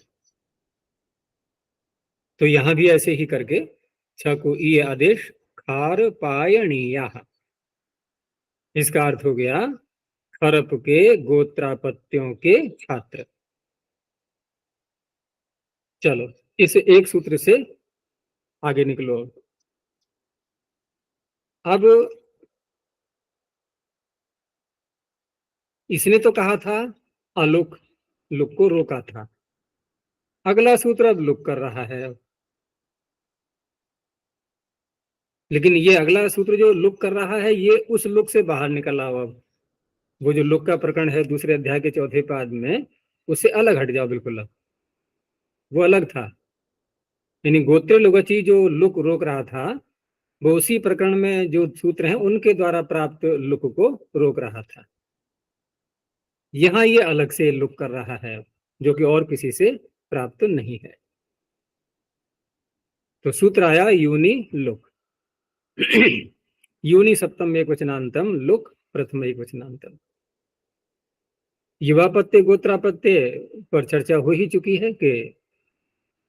A: तो यहां भी ऐसे ही करके छ को ई आदेश खार पायणीया, इसका अर्थ हो गया खरप के गोत्रापत्यों के छात्र। चलो इस एक सूत्र से आगे निकलो। अब इसने तो कहा था अलुक, लुक को रोका था, अगला सूत्र अब लुक कर रहा है। लेकिन ये अगला सूत्र जो लुक कर रहा है ये उस लुक से बाहर निकला। अब वो जो लुक का प्रकरण है दूसरे अध्याय के चौथे पाद में, उससे अलग हट जाओ बिल्कुल। अब वो अलग था, यानी गोत्र लुगची जो लुक रोक रहा था वो उसी प्रकरण में जो सूत्र हैं उनके द्वारा प्राप्त लुक को रोक रहा था। यहाँ ये अलग से लुक कर रहा है जो कि और किसी से प्राप्त नहीं है। तो सूत्र आया यूनि लुक। यूनि सप्तम एक वचनांतम, लुक प्रथम एक वचनांतम। युवापत्य गोत्रापत्य पर चर्चा हो ही चुकी है कि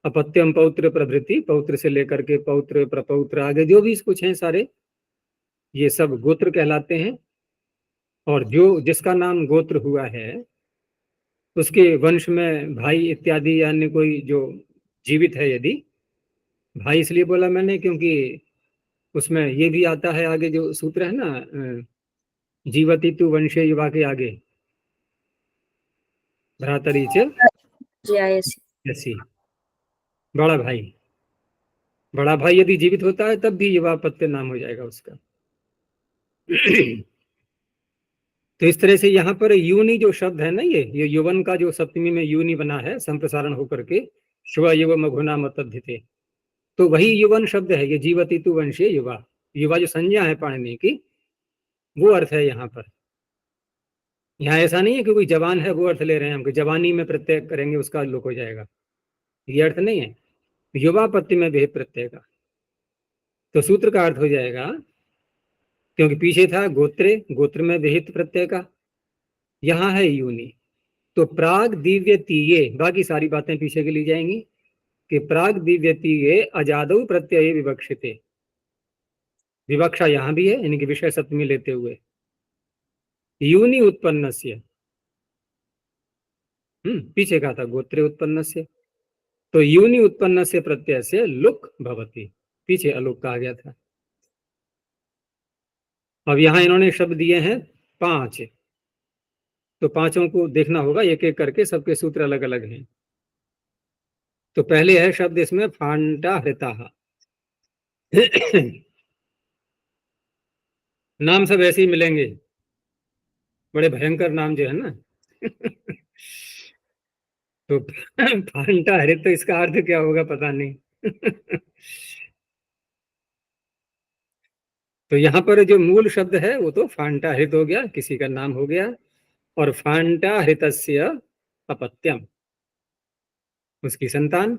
A: अपत्यम पौत्र प्रभृति, पौत्र से लेकर के पौत्र प्रपौत्र आगे जो भी कुछ हैं सारे ये सब गोत्र कहलाते हैं। और जो जिसका नाम गोत्र हुआ है उसके वंश में भाई इत्यादि अन्य कोई जो जीवित है, यदि भाई इसलिए बोला मैंने क्योंकि उसमें ये भी आता है आगे जो सूत्र है ना, जीवति तु वंशे युवा के आगे भ्रातरी च
B: जयासी।
A: यसी, बड़ा भाई, बड़ा भाई यदि जीवित होता है तब भी युवा प्रत्यय नाम हो जाएगा उसका। तो इस तरह से यहाँ पर यूनि जो शब्द है ना, ये युवन का जो सप्तमी में यूनि बना है संप्रसारण होकर के, शुवा युव मघुना मतद्धिते, तो वही युवन शब्द है ये, जीवति तु वंशीय युवा। युवा जो संज्ञा है पाणिनि की, वो अर्थ है यहाँ पर। यहाँ ऐसा नहीं है कि कोई जवान है वो अर्थ ले रहे हैं हम, कि जवानी में प्रत्यय करेंगे उसका लोप हो जाएगा, ये अर्थ नहीं है। युवा पत्ति में विहित प्रत्यय का, तो सूत्र का अर्थ हो जाएगा, क्योंकि पीछे था गोत्रे, गोत्र में विहित प्रत्यय का, यहाँ है यूनि। तो प्राग दिव्य तीये, बाकी सारी बातें पीछे की ली जाएंगी, कि प्राग दिव्य तीये अजादौ प्रत्यय विवक्षिते, विवक्षा यहाँ भी है, यानी कि विषय सप्तमी लेते हुए, यूनि उत्पन्नस्य, पीछे कहा था गोत्रे उत्पन्नस्य, तो यूनि उत्पन्नस्य प्रत्यय से लुक भवति, पीछे अलोक कहा गया था। अब यहाँ इन्होंने शब्द दिए हैं 5, तो पांचों को देखना होगा एक एक करके, सबके सूत्र अलग अलग हैं। तो पहले है शब्द इसमें फांटा हृता, नाम सब ऐसे ही मिलेंगे, बड़े भयंकर नाम जो है ना। तो फांटा हरित, तो इसका अर्थ क्या होगा पता नहीं। तो यहाँ पर जो मूल शब्द है वो तो फांटा हरित हो गया, किसी का नाम हो गया, और फांटा हृतस्य अपत्यम, उसकी संतान।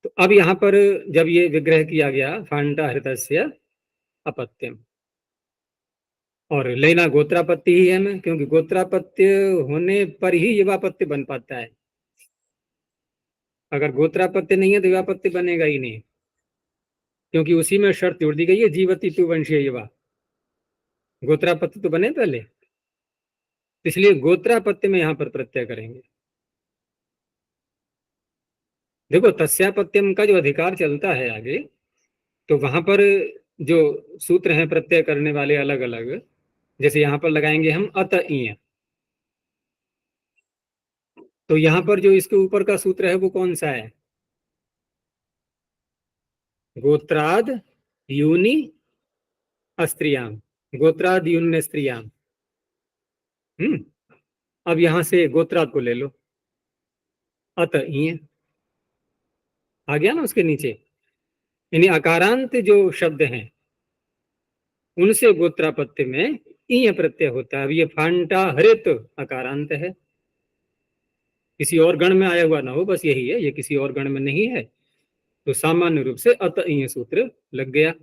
A: तो अब यहाँ पर जब ये विग्रह किया गया फांटा हृतस्य अपत्यम, और लेना गोत्रापत्य ही है मैं, क्योंकि गोत्रापत्य होने पर ही युवापत्य बन पाता है, अगर गोत्रापत्य नहीं है तो युवापत्य बनेगा ही नहीं, क्योंकि उसी में शर्त जोड़ दी गई है, जीवति तु वंशीय युवा, गोत्रापत्य तो बने पहले, इसलिए गोत्रापत्य में यहां पर प्रत्यय करेंगे। देखो तस्यापत्यम का जो अधिकार चलता है आगे, तो वहां पर जो सूत्र हैं प्रत्यय करने वाले अलग अलग, जैसे यहां पर लगाएंगे हम अत इय, तो यहां पर जो इसके ऊपर का सूत्र है वो कौन सा है, गोत्राद यूनि अस्त्रियाम, गोत्राद यूनि स्त्रियाम। अब यहां से गोत्राद को ले लो, अत इय आ गया ना उसके नीचे, यानी अकारांत जो शब्द हैं उनसे गोत्रापत्य में ईय प्रत्यय होता है। अब ये फांटा हरित अकारांत है, किसी और गण में आया हुआ ना हो, बस यही है, ये किसी और गण में नहीं है, तो सामान्य रूप से अत ईय सूत्र लग गया।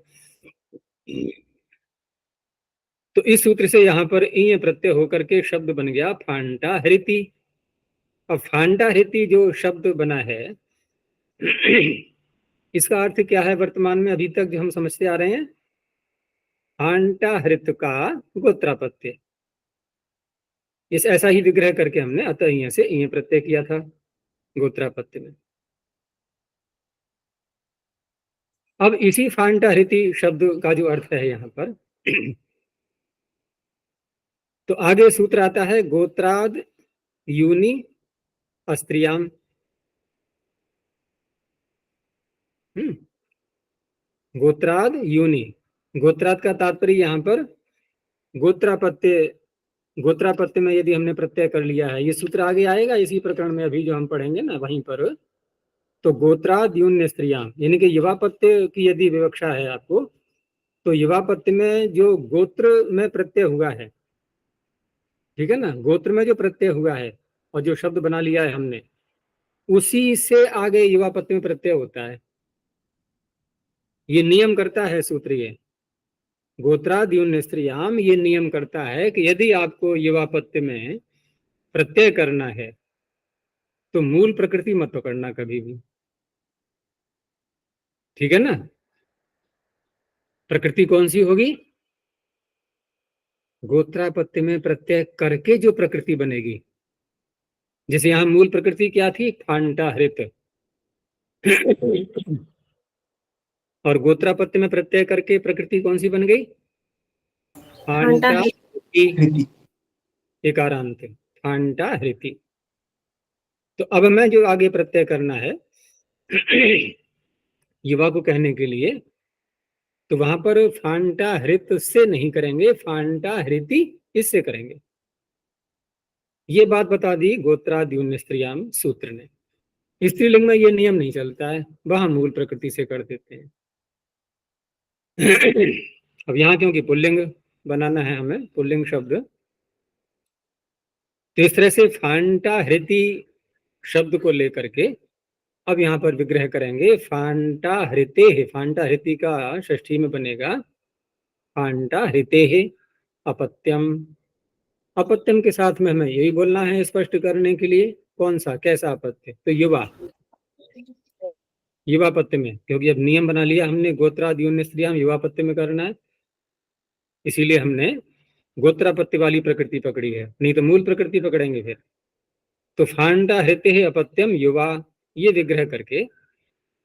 A: तो इस सूत्र से यहां पर ईय प्रत्यय होकर के शब्द बन गया फांटा हृति। अब फांटा हृति जो शब्द बना है, इसका अर्थ क्या है वर्तमान में अभी तक जो हम समझते आ रहे हैं, फांटा हृत का गोत्रापत्य, इस ऐसा ही विग्रह करके हमने अतः ईय से ईय प्रत्यय किया था गोत्रापत्य में। अब इसी फांटा हृति शब्द का जो अर्थ है यहाँ पर, तो आगे सूत्र आता है गोत्राद यूनि अस्त्रियाम। गोत्राद यूनि, गोत्राद का तात्पर्य यहाँ पर गोत्रापत्य, गोत्रापत्य में यदि हमने प्रत्यय कर लिया है, ये सूत्र आगे आएगा इसी प्रकरण में, अभी जो हम पढ़ेंगे ना वहीं पर, तो गोत्राद यून्य स्त्रियाम, यानी कि युवापत्य की यदि विवक्षा है आपको, तो युवापत्य में जो गोत्र में प्रत्यय हुआ है, ठीक है ना, गोत्र में जो प्रत्यय हुआ है और जो शब्द बना लिया है हमने, उसी से आगे युवापत्य में प्रत्यय होता है। ये नियम करता है सूत्र, ये गोत्राद्युन्य स्त्रियाम ये नियम करता है कि यदि आपको युवापत्य में प्रत्यय करना है तो मूल प्रकृति मत पकड़ना कभी भी, ठीक है ना। प्रकृति कौन सी होगी, गोत्रापत्य में प्रत्यय करके जो प्रकृति बनेगी, जैसे यहां मूल प्रकृति क्या थी, फांटा हृत, और गोत्रापत्य में प्रत्यय करके प्रकृति कौन सी बन गई, फांटा हृति, एकारांत फांटा हृति। तो अब मैं जो आगे प्रत्यय करना है युवा को कहने के लिए, तो वहां पर फांटा हृत से नहीं करेंगे, फांटा हृति इससे करेंगे। ये बात बता दी गोत्राद्युन स्त्रियाम सूत्र ने। स्त्रीलिंग में ये नियम नहीं चलता है, वहां मूल प्रकृति से कर देते हैं। अब यहाँ क्योंकि पुल्लिंग बनाना है हमें, पुल्लिंग शब्द, तो इस तरह से फांटा हृति शब्द को लेकर के अब यहाँ पर विग्रह करेंगे। फांटा हृते, फांटा हृति का षष्ठी में बनेगा फांटा हृते अपत्यम। अपत्यम के साथ में हमें यही बोलना है स्पष्ट करने के लिए, कौन सा कैसा अपत्य, तो युवा, युवापत्य में, क्योंकि अब नियम बना लिया हमने गोत्राद्युन स्त्रियाम युवापत्य में करना है, इसीलिए हमने गोत्रापत्य वाली प्रकृति पकड़ी है, नहीं तो मूल प्रकृति पकड़ेंगे फिर। तो फांडा हृते है अपत्यम युवा, ये विग्रह करके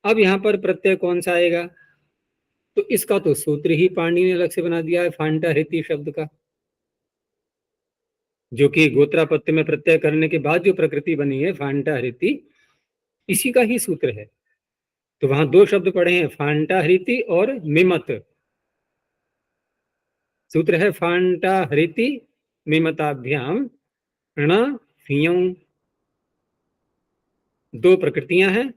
A: अब यहाँ पर प्रत्यय कौन सा आएगा, तो इसका तो सूत्र ही पाणिनि ने अलग से बना दिया है फांडा हृति शब्द का, जो कि गोत्रापत्य में प्रत्यय करने के बाद जो प्रकृति बनी है फांडा हृति, इसी का ही सूत्र है। तो वहां दो शब्द पढ़े हैं, फांटा हृति और मिमत। सूत्र है फांटा हृति मिमताभ्याम ण फियौ, दो प्रकृतियां हैं,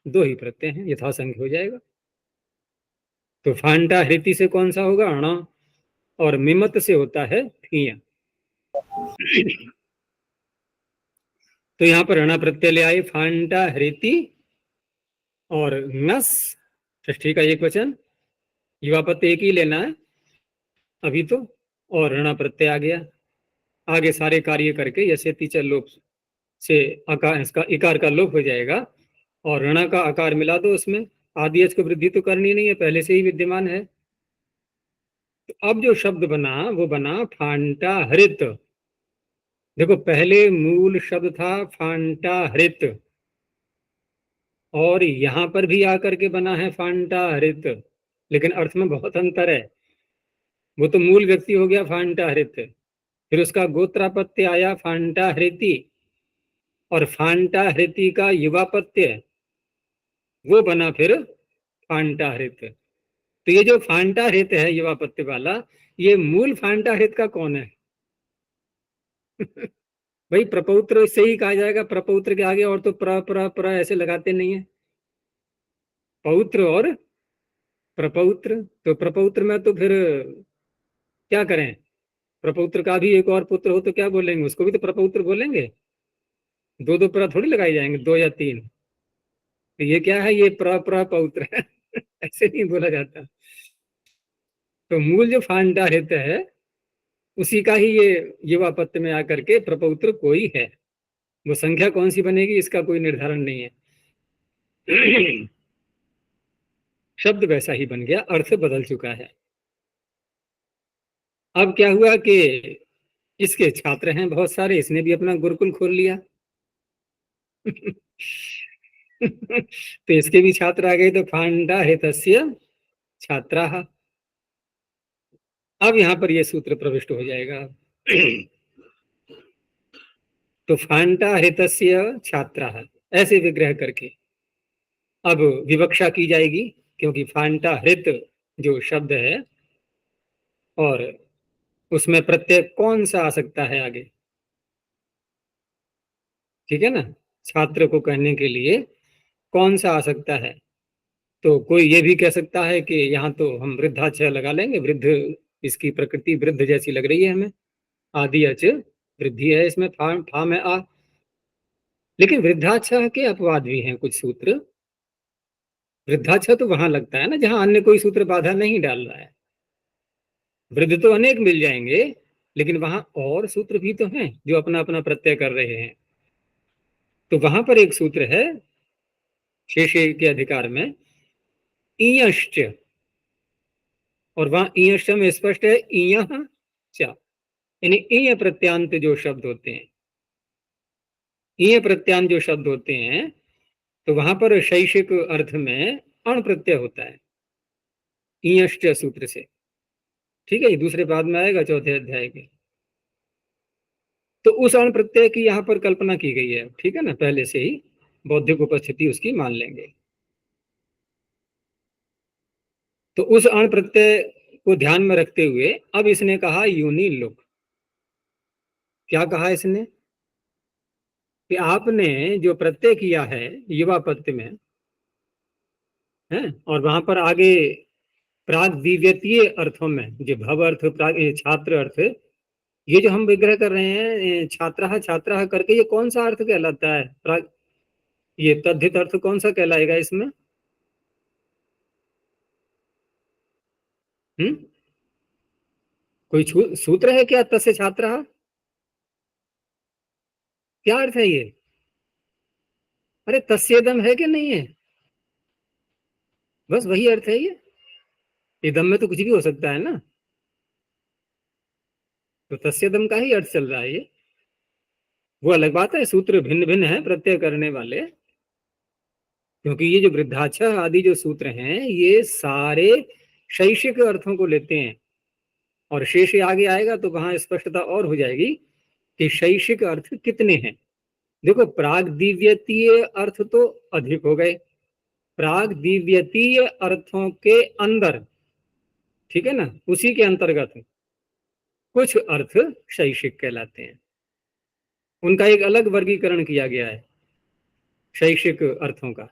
A: दो ही प्रत्यय हैं, यथासंख्य हो जाएगा। तो फांटा हृति से कौन सा होगा, अण, और मिमत से होता है फिय। तो यहां पर अणा प्रत्यय ले आए, फांटा हृति और नस, षष्ठी का एक वचन, युवापत्य एक ही लेना है अभी तो, और ऋणा प्रत्यय आ गया। आगे सारे कार्य करके जैसे तीसरे लोप से आकार, इसका इकार का लोप हो जाएगा और ऋणा का आकार मिला दो उसमें, आदि अच को वृद्धि तो करनी नहीं है, पहले से ही विद्यमान है। तो अब जो शब्द बना वो बना फांटा हृत। देखो पहले मूल शब्द था फांटा हृत, और यहां पर भी आकर के बना है फांटा हृत, लेकिन अर्थ में बहुत अंतर है। वो तो मूल व्यक्ति हो गया फांटा हृत, फिर उसका गोत्रापत्य आया फांटा हृति, और फांटा हृति का युवापत्य वो बना फिर फांटा हृत। तो ये जो फांटा हृत है युवापत्य वाला, ये मूल फांटा हृत का कौन है? भाई प्रपौत्र से ही कहा जाएगा, प्रपौत्र के आगे और तो प्र ऐसे लगाते नहीं है, पौत्र और प्रपौत्र। तो प्रपौत्र में तो फिर क्या करें, प्रपौत्र का भी एक और पुत्र हो तो क्या बोलेंगे, उसको भी तो प्रपौत्र बोलेंगे, दो दो प्र थोड़ी लगाए जाएंगे, दो या तीन। तो ये क्या है, ये प्रपौत्र है। ऐसे नहीं बोला जाता। तो मूल जो फांडा हित है उसी का ही ये युवापत्य में आकर के प्रपौत्र कोई है, वो संख्या कौन सी बनेगी इसका कोई निर्धारण नहीं है। शब्द वैसा ही बन गया, अर्थ बदल चुका है। अब क्या हुआ कि इसके छात्र हैं बहुत सारे, इसने भी अपना गुरुकुल खोल लिया। तो इसके भी छात्र आ गए, तो फांडा हितस्य छात्रा। अब यहां पर यह सूत्र प्रविष्ट हो जाएगा। तो फांटा हृतस्य छात्रा, ऐसे विग्रह करके अब विवक्षा की जाएगी, क्योंकि फांटा हृत जो शब्द है और उसमें प्रत्यय कौन सा आ सकता है आगे, ठीक है ना, छात्र को कहने के लिए कौन सा आ सकता है। तो कोई ये भी कह सकता है कि यहाँ तो हम वृद्धाक्षर लगा लेंगे, वृद्ध, इसकी प्रकृति वृद्ध जैसी लग रही है हमें, आदि अच वृद्धि है इसमें, फा में आ। लेकिन वृद्धाक्षर के अपवाद भी हैं कुछ सूत्र। वृद्धाक्षर तो वहां लगता है ना जहां अन्य कोई सूत्र बाधा नहीं डाल रहा है। वृद्ध तो अनेक मिल जाएंगे, लेकिन वहां और सूत्र भी तो हैं जो अपना अपना प्रत्यय कर रहे हैं। तो वहां पर एक सूत्र है शेषे के अधिकार में, ईयश्च, और वहां ईयश्च में स्पष्ट है ईयः च, यानी ईय प्रत्यांत जो शब्द होते हैं, ईय प्रत्यांत जो शब्द होते हैं, तो वहां पर शैक्षिक अर्थ में अण प्रत्यय होता है ईयश्च सूत्र से, ठीक है, ये दूसरे बाद में आएगा चौथे अध्याय के। तो उस अण प्रत्यय की यहाँ पर कल्पना की गई है, ठीक है ना, पहले से ही बौद्धिक उपस्थिति उसकी मान लेंगे। तो उस अण प्रत्यय को ध्यान में रखते हुए अब इसने कहा यूनि लुक। क्या कहा इसने कि आपने जो प्रत्यय किया है युवा प्रत्यय में है, और वहां पर आगे प्राग दिव्यतीय अर्थों में जो भव अर्थ प्राग छात्र अर्थ, ये जो हम विग्रह कर रहे हैं छात्रः छात्रः करके, ये कौन सा अर्थ कहलाता है? प्राग, ये तद्धित अर्थ कौन सा कहलाएगा इसमें? कोई सूत्र है क्या? तस्य छात्रः क्या अर्थ है ये? अरे तस्येदम है कि नहीं है? बस वही अर्थ है ये। इदम में तो कुछ भी हो सकता है ना, तो तस्येदम का ही अर्थ चल रहा है ये। वो अलग बात है, सूत्र भिन्न भिन्न है प्रत्यय करने वाले, क्योंकि ये जो वृद्धाक्ष आदि जो सूत्र हैं ये सारे शैक्षिक अर्थों को लेते हैं, और शेष आगे आएगा तो वहां स्पष्टता और हो जाएगी कि शैक्षिक अर्थ कितने हैं। देखो प्राग दिव्यतीय अर्थ तो अधिक हो गए, प्राग दिव्यतीय अर्थों के अंदर, ठीक है ना, उसी के अंतर्गत कुछ अर्थ शैक्षिक कहलाते हैं, उनका एक अलग वर्गीकरण किया गया है शैक्षिक अर्थों का,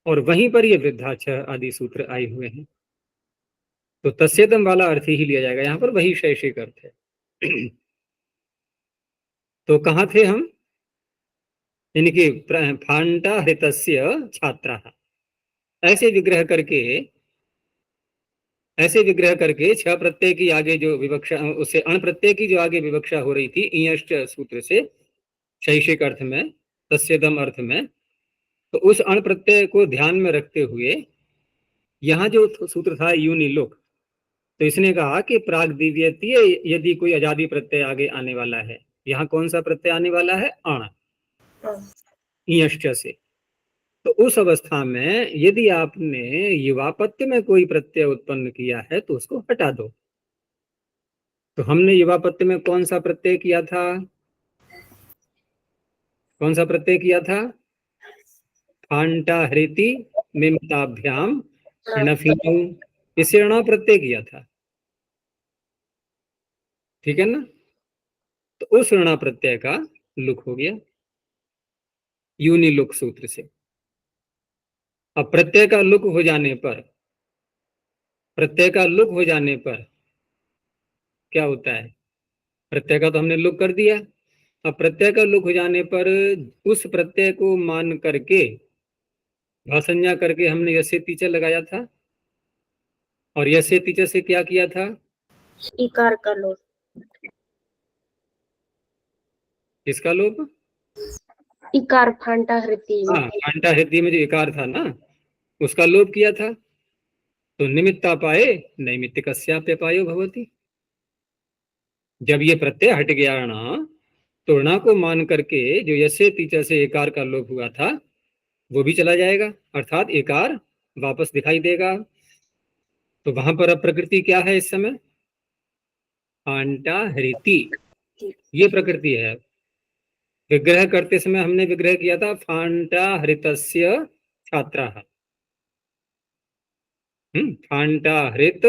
A: और वहीं पर ये वृद्धाक्ष आदि सूत्र आए हुए हैं। तो तस्येदम वाला अर्थ ही लिया जाएगा यहां पर, वही शैक्षिक अर्थ है। तो कहाँ थे हम? इनके फांटा हृतस्य छात्रा, ऐसे विग्रह करके, ऐसे विग्रह करके छह प्रत्यय की आगे जो विवक्षा, उससे अण प्रत्यय की जो आगे विवक्षा हो रही थी ईयश्च सूत्र से शैक्षिक अर्थ में, तस्येदम अर्थ में, तो उस अण प्रत्यय को ध्यान में रखते हुए यहाँ जो सूत्र था यूनि लोक, तो इसने कहा कि प्राग दिव्यतीय यदि कोई अजादि प्रत्यय आगे आने वाला है, यहाँ कौन सा प्रत्यय आने वाला है? अण, ईयश्च से। तो उस अवस्था में यदि आपने युवापत्य में कोई प्रत्यय उत्पन्न किया है तो उसको हटा दो। तो हमने युवापत्य में कौन सा प्रत्यय किया था? कौन सा प्रत्यय किया था? फांटा हृति मिमताभ्याम णफिनौ, इसे ण प्रत्यय किया था, ठीक है ना। तो उस ऋणा प्रत्यय का लुक हो गया यूनि लुक सूत्र से। अब प्रत्यय का लुक हो जाने पर, प्रत्यय का लुक हो जाने पर क्या होता है? प्रत्यय का तो हमने लुक कर दिया, अब प्रत्यय का लुक हो जाने पर उस प्रत्यय को मान करके भाषंज्ञा करके हमने यसे तीचा लगाया था, और यसे तीचा से क्या किया था?
B: इकार का लोप।
A: किसका लोप?
B: इकार फांटा हृदय में।
A: हाँ, फांटा हृदय में जो इकार था ना, उसका लोप किया था। तो निमित्ता पाए नैमित्तिकस्याप्य पायो भवति, जब ये प्रत्यय हट गया णा, तो णा को मान करके जो यसे तीचा से एकार का लोप हुआ था वो भी चला जाएगा, अर्थात एकार वापस दिखाई देगा। तो वहां पर अब प्रकृति क्या है इस समय? फांटा हृति, ये प्रकृति है। विग्रह करते समय हमने विग्रह किया था फांटा हृतस्य छात्रा, फांटा हृत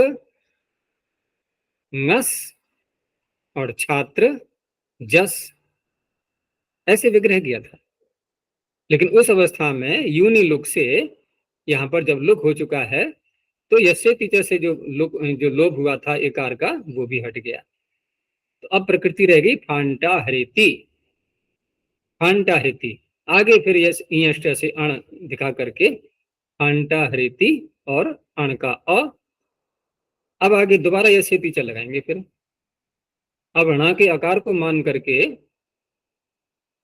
A: ngस और छात्र जस, ऐसे विग्रह किया था। लेकिन उस अवस्था में यूनि लुक से यहाँ पर जब लुक हो चुका है तो यस्य तीचा से जो लुक, जो लोभ हुआ था एकार का, वो भी हट गया। तो अब प्रकृति रह गई फांटा हरेति, फांटा हरेति। आगे फिर यश ईयष्ट से अण दिखा करके फांटा हरेति और अण का अ। अब आगे दोबारा यस्य तीचा लगाएंगे फिर। अब णा के आकार को मान करके,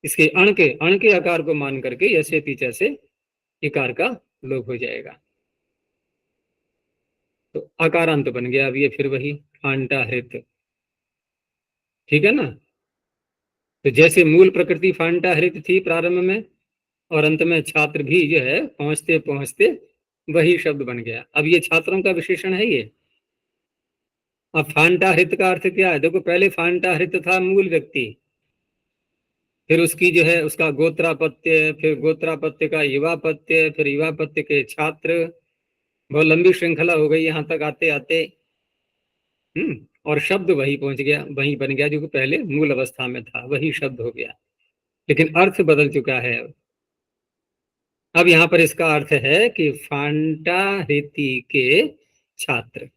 A: इसके अण के आकार को मान करके यस्य तीचा से इकार का लोप हो जाएगा। तो आकारांत बन गया अब ये फिर वही फांटा हृत, ठीक है ना। तो जैसे मूल प्रकृति फांटा हृत थी प्रारंभ में, और अंत में छात्र भी जो है पहुंचते पहुंचते वही शब्द बन गया। अब ये छात्रों का विशेषण है ये। अब फांटा हृत का अर्थ क्या है? देखो पहले फांटा हृत था मूल व्यक्ति, फिर उसकी जो है उसका गोत्रापत्य, फिर गोत्रापत्य का युवापत्य, फिर युवापत्य के छात्र, बहुत लंबी श्रृंखला हो गई यहाँ तक आते आते। और शब्द वही पहुंच गया, वही बन गया जो कि पहले मूल अवस्था में था, वही शब्द हो गया, लेकिन अर्थ बदल चुका है। अब यहाँ पर इसका अर्थ है कि फांटा रीति के छात्र,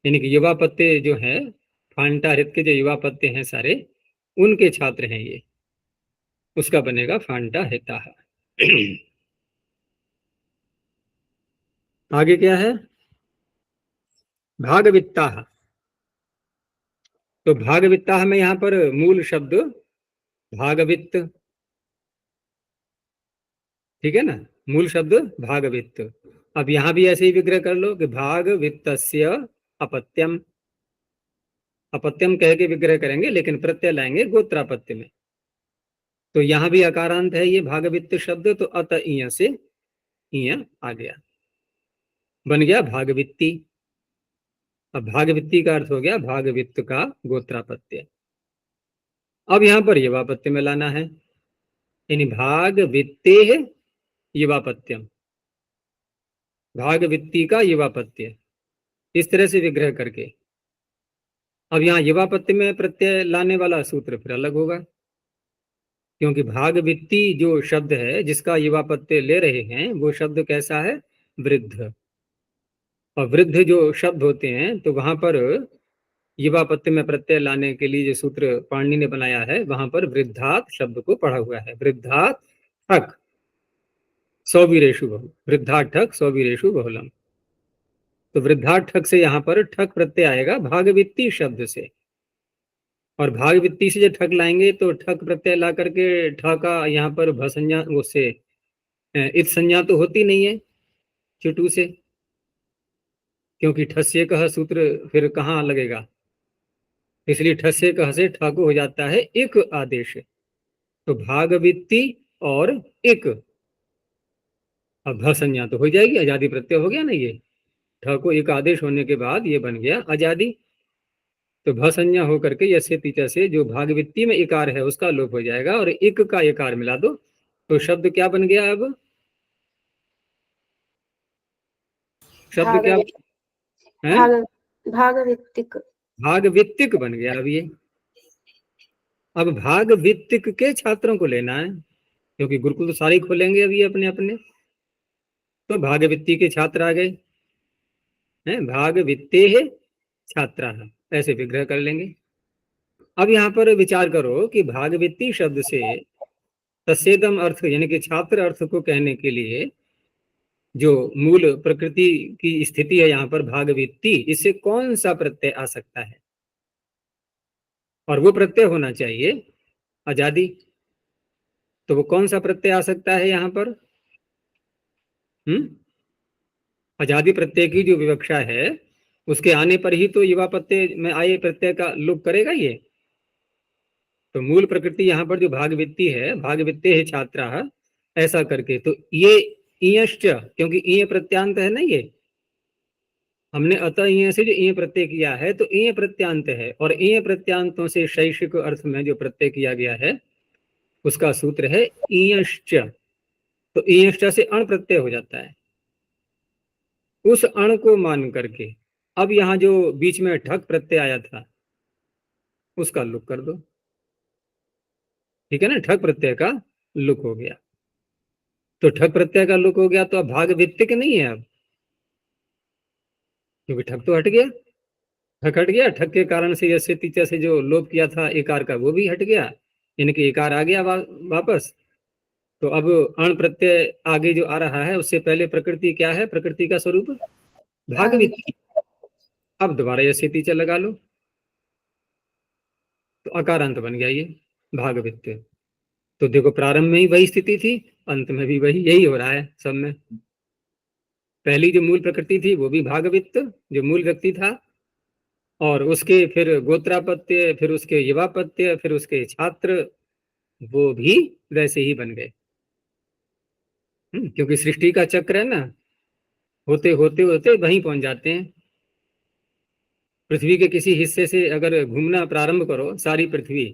A: यानी कि युवा पत्ते जो है, फांटा हित के जो युवा पत्ते हैं सारे, उनके छात्र हैं ये, उसका बनेगा फांटा हिता। आगे क्या है? भागवित्ता। तो भागवित्ता में यहाँ पर मूल शब्द भागवित्त, ठीक है ना, मूल शब्द भागवित्त। अब यहां भी ऐसे ही विग्रह कर लो कि भागवित्तस्य अपत्यम, अपत्यम कह के विग्रह करेंगे, लेकिन प्रत्यय लाएंगे गोत्रापत्य में। तो यहां भी अकारांत है ये भागवित्त शब्द, तो अत इय से इय आ गया, बन गया भागवित्ती। अब भागवित्ती का अर्थ हो गया भागवित्त का गोत्रापत्य। अब यहां पर युवापत्य में लाना है, यानी भागवित्ते युवापत्यम, भागवित्ती का युवापत्य, इस तरह से विग्रह करके। अब यहाँ युवापत्य में प्रत्यय लाने वाला सूत्र फिर अलग होगा, क्योंकि भागवित्ती जो शब्द है जिसका युवापत्य ले रहे हैं वो शब्द कैसा है? वृद्ध। और वृद्ध जो शब्द होते हैं तो वहां पर युवापत्य में प्रत्यय लाने के लिए जो सूत्र पाणिनि ने बनाया है, वहां पर वृद्धात शब्द को पढ़ा हुआ है। वृद्धात ठक सौवीरेशु बहु, वृद्धात ठक सौवीरेशु बहुलम। तो वृद्धात ठक से यहाँ पर ठक प्रत्यय आएगा भागवित्ती शब्द से, और भागवित्ती से जो ठक लाएंगे तो ठक प्रत्यय ला करके ठ का यहाँ पर भसंज्ञा, उससे इत संज्ञा तो होती नहीं है चिटू से, क्योंकि ठस्य कह सूत्र फिर कहाँ लगेगा, इसलिए ठस्य कह से ठाकु हो जाता है एक आदेश। तो भागवित्ती और एक, अब भ संज्ञा तो हो जाएगी, आजादी प्रत्यय हो गया ना ये, ठ को एक आदेश होने के बाद ये बन गया आजादी। तो भ संज्ञा होकर के यस्य तीचा से जो भागवित्ती में इकार है उसका लोप हो जाएगा, और एक का इकार मिला दो तो शब्द क्या बन गया? अब शब्द क्या है?
B: भागवित्तिक,
A: भागवित्तिक बन गया। अब ये, अब भागवित्तिक के छात्रों को लेना है, क्योंकि गुरुकुल तो सारे खोलेंगे अभी अपने अपने, तो भागवित्ती के छात्र आ गए हैं, भागवित्ते है छात्रा, ऐसे विग्रह कर लेंगे। अब यहाँ पर विचार करो कि भागवित्ती शब्द से तस्सेदम अर्थ यानी कि छात्र अर्थ को कहने के लिए जो मूल प्रकृति की स्थिति है यहाँ पर भागवित्ती, इससे कौन सा प्रत्यय आ सकता है? और वो प्रत्यय होना चाहिए आजादी। तो वो कौन सा प्रत्यय आ सकता है यहाँ पर? आजादी प्रत्यय की जो विवक्षा है उसके आने पर ही तो युवा प्रत्यय में आए प्रत्यय का लोप करेगा ये। तो मूल प्रकृति यहाँ पर जो भागवित्ती है, भागवित्ते है छात्रा, ऐसा करके, तो ये ईयश्च, क्योंकि ईय प्रत्यांत है ना, ये हमने अतः ईय से जो ईय प्रत्यय किया है तो ईय प्रत्यांत है, और ईय प्रत्यांतों से शैक्षिक अर्थ में जो प्रत्यय किया गया है उसका सूत्र है ईयश्च। तो ईयश्च से अण प्रत्यय हो जाता है, उस अण को मान करके अब यहाँ जो बीच में ठक प्रत्यय आया था उसका लुक कर दो, ठीक है ना, ठक प्रत्यय का लुक हो गया। तो ठक प्रत्यय का लुक हो गया तो अब भाग वित्तिक नहीं है अब, क्योंकि ठक तो हट गया, ठक हट गया, ठक के कारण से यस्य तीचा से जो लोप किया था एकार का वो भी हट गया, यानी कि एकार आ गया वापस। तो अब अण प्रत्यय आगे जो आ रहा है उससे पहले प्रकृति क्या है? प्रकृति का स्वरूप भागवित्ती। अब दोबारा यस्य तीचा लगा लो तो अकारांत बन गया ये भागवित्त। तो देखो प्रारंभ में ही वही स्थिति थी, अंत में भी वही, यही हो रहा है सब में। पहली जो मूल प्रकृति थी वो भी भागवित्त, जो मूल व्यक्ति था, और उसके फिर गोत्रापत्य, फिर उसके युवापत्य, फिर उसके छात्र, वो भी वैसे ही बन गए। क्योंकि सृष्टि का चक्र है ना, होते होते होते वहीं पहुंच जाते हैं। पृथ्वी के किसी हिस्से से अगर घूमना प्रारंभ करो सारी पृथ्वी,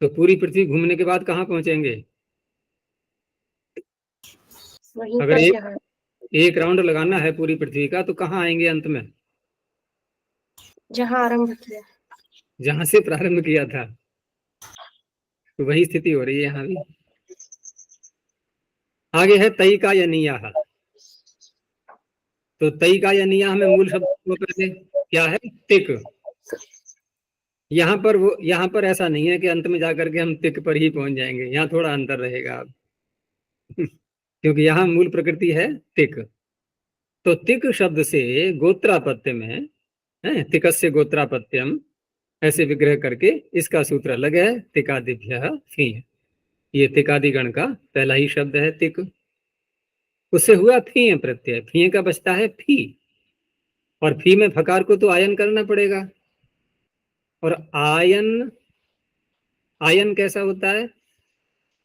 A: तो पूरी पृथ्वी घूमने के बाद कहाँ पहुंचेंगे?
B: वहीं
A: अगर
B: पर
A: एक
B: जहाँ
A: एक राउंड लगाना है पूरी पृथ्वी का, तो कहाँ आएंगे अंत में?
B: जहाँ आरंभ किया।
A: जहां से प्रारंभ किया था, तो वही स्थिति हो रही है यहाँ भी। आगे है तई का यनिया। तो तई का यनिया में मूल शब्द को पहले क्या है? तिक। यहाँ पर ऐसा नहीं है कि अंत में जाकर के हम तिक पर ही पहुंच जाएंगे, यहाँ थोड़ा अंतर रहेगा अब। क्योंकि यहाँ मूल प्रकृति है तिक। तो तिक शब्द से गोत्रापत्य में है, तिकस्य गोत्रापत्यम, ऐसे विग्रह करके इसका सूत्र अलग है, तिकादिभ्य फी। ये तिकादि गण का पहला ही शब्द है तिक। उससे हुआ फी प्रत्यय, फी का बचता है फी, और फी में फकार को तो आयन करना पड़ेगा। और आयन, आयन कैसा होता है?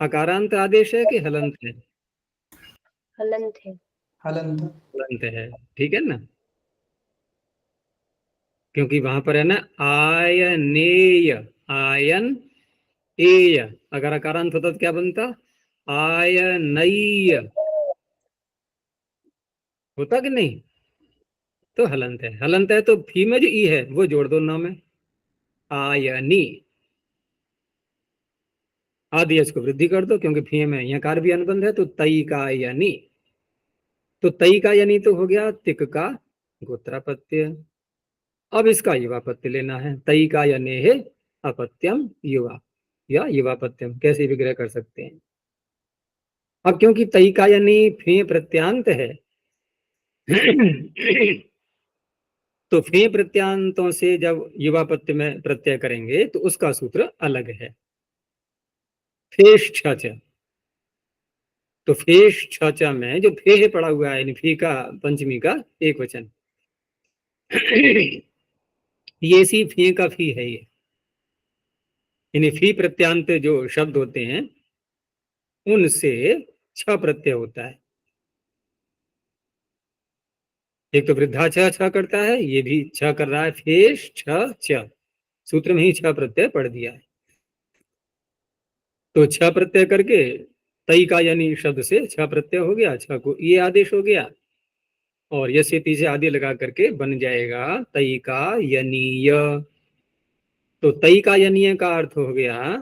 A: अकारांत आदेश है कि हलंत है?
B: हलंत है।
C: हलंत।
A: हलंत है, ठीक है ना। क्योंकि वहां पर है ना आयनेय, आयन एय, अगर अकारांत होता तो क्या बनता? आयनईय, होता कि नहीं? तो हलंत है, हलंत है तो फी में जो ई है वो जोड़ दो नाम में, आयनी। आदि को वृद्धि कर दो, क्योंकि फी में यकार भी अनुबंध है, तो तई का यानी। तो तई का यानी तो हो गया तिक का गोत्रापत्य। अब इसका युवापत्य लेना है, तई का यने है अपत्यम युवा, या युवापत्यम कैसे विग्रह कर सकते हैं। अब क्योंकि तई का यानी फे प्रत्यांत है, तो फे प्रत्यांतों से जब युवापत्य में प्रत्यय करेंगे तो उसका सूत्र अलग है, फेश छच। तो फेश छच में जो फे पड़ा हुआ है, यानी फी का पंचमी का एक वचन, ये सी फी का फी है ये। यानी फी प्रत्यांत जो शब्द होते हैं उनसे छ प्रत्यय होता है। एक तो वृद्धा छ करता है, ये भी छ कर रहा है, फेश छ, सूत्र में ही छ प्रत्यय पढ़ दिया है। तो छ प्रत्यय करके तई का यानी शब्द से छ प्रत्यय हो गया, छ को ये आदेश हो गया, और यसे तीजे आदि लगा करके बन जाएगा तई का यनीय। तो तई का यनीय का अर्थ हो गया,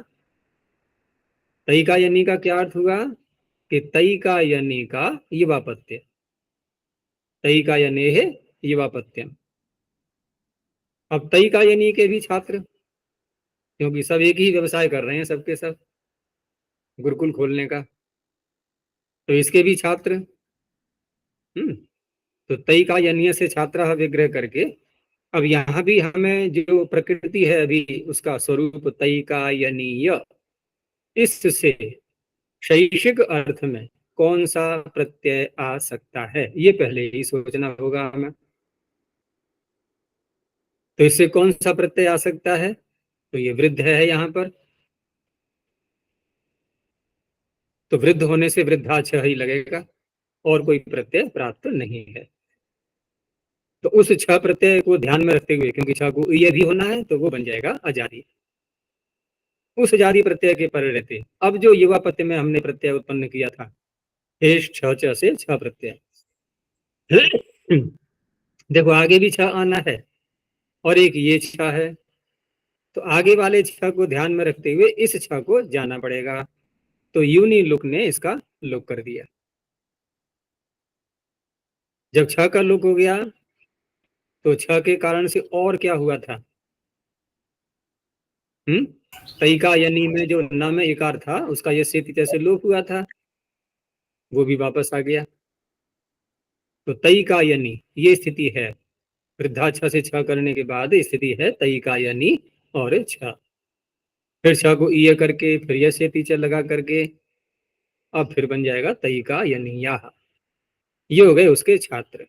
A: तई का यनी का क्या अर्थ हुआ कि तई का यनी का युवापत्य, तई का यने है युवापत्यम। अब तई का यनी के भी छात्र, क्योंकि सब एक ही व्यवसाय कर रहे हैं सबके सब, गुरुकुल खोलने का, तो इसके भी छात्र। तो तई का यनीय से छात्र विग्रह करके, अब यहाँ भी हमें जो प्रकृति है अभी उसका स्वरूप तई का यनीय, इससे शैक्षिक अर्थ में कौन सा प्रत्यय आ सकता है ये पहले ही सोचना होगा हमें। तो इससे कौन सा प्रत्यय आ सकता है? तो ये वृद्ध है यहाँ पर, तो वृद्ध होने से वृद्धाक्ष ही लगेगा, और कोई प्रत्यय प्राप्त नहीं है। तो उस छ प्रत्यय को ध्यान में रखते हुए, क्योंकि छ को ये भी होना है, तो वो बन जाएगा अजादी। उस जाति प्रत्यय के परे रहते अब जो युवा प्रत्यय में हमने प्रत्यय उत्पन्न किया था, हेश छ च से छ प्रत्यय, देखो आगे भी छ आना है और एक ये छ है, तो आगे वाले छ को ध्यान में रखते हुए इस छ को जाना पड़ेगा। तो यूनि लुक ने इसका लुक कर दिया। जब छ का लुक हो गया तो छ के कारण से और क्या हुआ था? तई का यानी में जो न में इकार था उसका ये से जैसे लोप हुआ था, वो भी वापस आ गया। तो तई का यानी ये स्थिति है, वृद्धा छ से छ करने के बाद स्थिति है तई का यानी और छ। फिर छ को ईय करके फिर यह से टीचर लगा करके अब फिर बन जाएगा तई का यानी यह। ये हो गए उसके छात्र।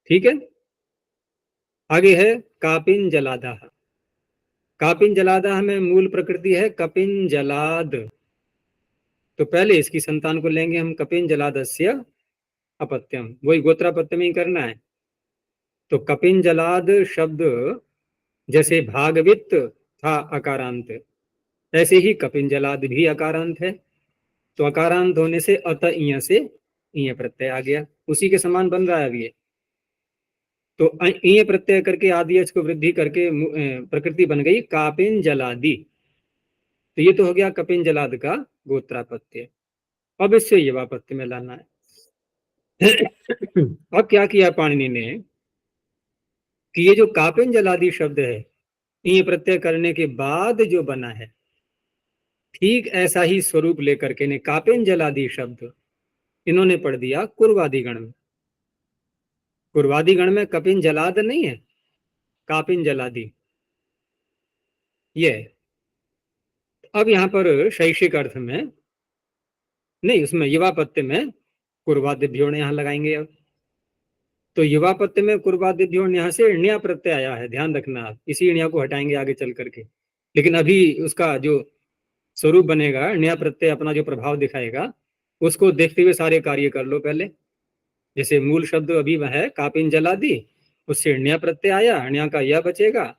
A: ठीक है, आगे है कापिन जलादा। कापिन जलादा में मूल प्रकृति है कपिन जलाद, तो पहले इसकी संतान को लेंगे हम कपिन जलादस्य अपत्यम, वही गोत्रापत्य में ही करना है। तो कपिन जलाद शब्द जैसे भागवित था अकारांत, ऐसे ही कपिन जलाद भी अकारांत है। तो अकारांत होने से अत इय से ईय प्रत्यय आ गया, उसी के समान बन रहा है अब ये। तो ईय प्रत्यय करके आदि अच को वृद्धि करके प्रकृति बन गई कापिन जलादि। तो ये तो हो गया कपिन जलाद का गोत्रापत्य। अब इससे युवापत्य में लाना है। अब क्या किया पाणिनि ने कि ये जो कापिन जलादि शब्द है ये प्रत्यय करने के बाद जो बना है, ठीक ऐसा ही स्वरूप लेकर के ने कापिन जलादि शब्द इन्होंने पढ़ दिया कुर्वादि गण में। कुर्वादि गण में कपिन जलाद नहीं है, कापिन जलादि ये है। अब यहाँ पर शैक्षिक अर्थ में नहीं, उसमें युवापत्य में कुर्वादिभ्यो यहाँ लगाएंगे। अब तो युवापत्य में कुर्वादिभ्यो यहाँ से ण्या प्रत्यय आया है, ध्यान रखना आप, इसी ण्या को हटाएंगे आगे चल करके। लेकिन अभी उसका जो स्वरूप बनेगा, ण्या प्रत्यय अपना जो प्रभाव दिखाएगा उसको देखते हुए सारे कार्य कर लो पहले। जैसे मूल शब्द अभी वह है कापिन जलादि, उससे ण्या प्रत्यय आया, ण्या का यह बचेगा,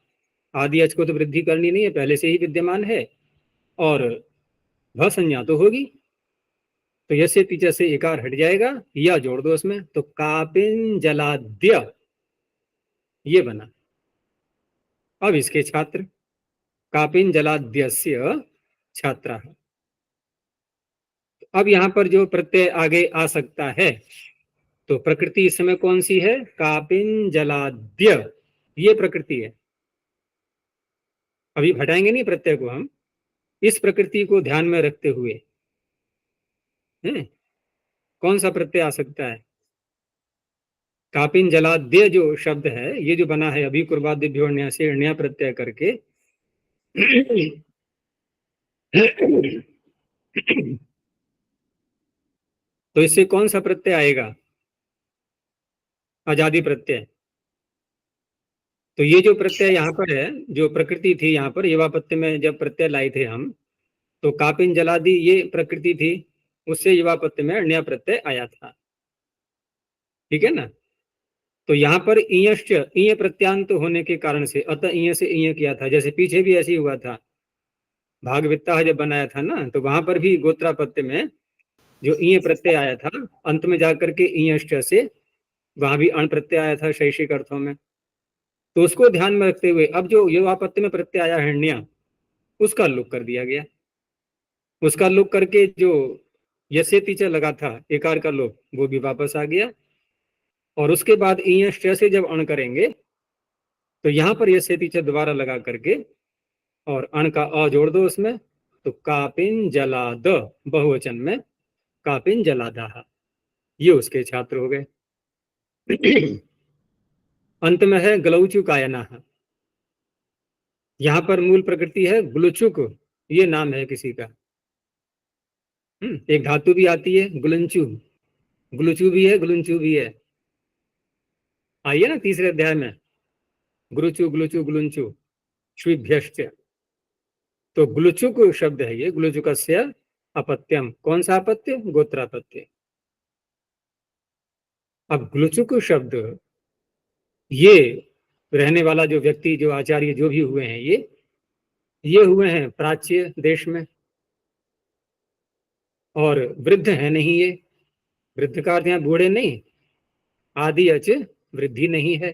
A: आदि अच को तो वृद्धि करनी नहीं है, पहले से ही विद्यमान है, और भ संज्ञा तो होगी, तो यसे पीछे से एकार हट जाएगा, या जोड़ दो उसमें, तो कापिन जलाद्य ये बना। अब इसके छात्र कापिन जलाद्यस्य छात्रा। अब यहां पर जो प्रत्यय आगे आ सकता है, तो प्रकृति इस समय कौन सी है, कापिन जलाद्य, ये प्रकृति है। अभी हटाएंगे नहीं प्रत्यय को हम, इस प्रकृति को ध्यान में रखते हुए है कौन सा प्रत्यय आ सकता है, कापिन जलाद्य जो शब्द है ये जो बना है अभी कुर्वादिभ्यो ण्या से ण्या प्रत्यय करके। तो इससे कौन सा प्रत्यय आएगा, आजादी प्रत्यय। तो ये जो प्रत्यय यहाँ पर है, जो प्रकृति थी यहाँ पर युवापत्य में जब प्रत्यय लाए थे हम, तो कापिन जलादि ये प्रकृति थी, उससे युवापत्य में ण्या प्रत्यय आया था, ठीक है ना। तो यहाँ पर ईयश्च ईय प्रत्यांत होने के कारण से अतः ईय से ईय किया था, जैसे पीछे भी ऐसे ही हुआ था, भागवित्ता जब बनाया था ना, तो वहां पर भी गोत्रापत्य में जो ईय प्रत्यय आया था, अंत में जाकर के ईयश्च से वहां भी अण प्रत्यय आया था शैक्षिक अर्थों में। तो उसको ध्यान में रखते हुए अब जो युवापत्य में प्रत्यय आया है ण्या, उसका लोप कर दिया गया। उसका लोप करके जो यसे तीचा लगा था एकार का लोप, वो भी वापस आ गया। और उसके बाद ईयश्च से जब अण करेंगे तो यहाँ पर यसे तीचा दोबारा लगा करके और अण का अ जोड़ दो उसमें, तो कापिन जलाद बहुवचन में कापिन जलादाह, ये उसके छात्र हो गए। अंत में है ग्लौचु कायना, यहाँ पर मूल प्रकृति है ग्लुचुक, ये नाम है किसी का। एक धातु भी आती है गुलंचु, ग्लुचु भी है गुलंचु भी है, आइए ना तीसरे अध्याय में, गुरुचु ग्लुचु गुलंचु श्विभ्यश्च। तो ग्लुचुक शब्द है ये, ग्लुचुकस्य अपत्यम, कौन सा अपत्य, गोत्रापत्य। अब ग्लुचुक शब्द ये रहने वाला जो व्यक्ति, जो आचार्य जो भी हुए हैं, ये हुए हैं प्राच्य देश में, और वृद्ध है नहीं ये, वृद्ध का अर्थ यहाँ बूढ़े नहीं, आदि अच वृद्धि नहीं है।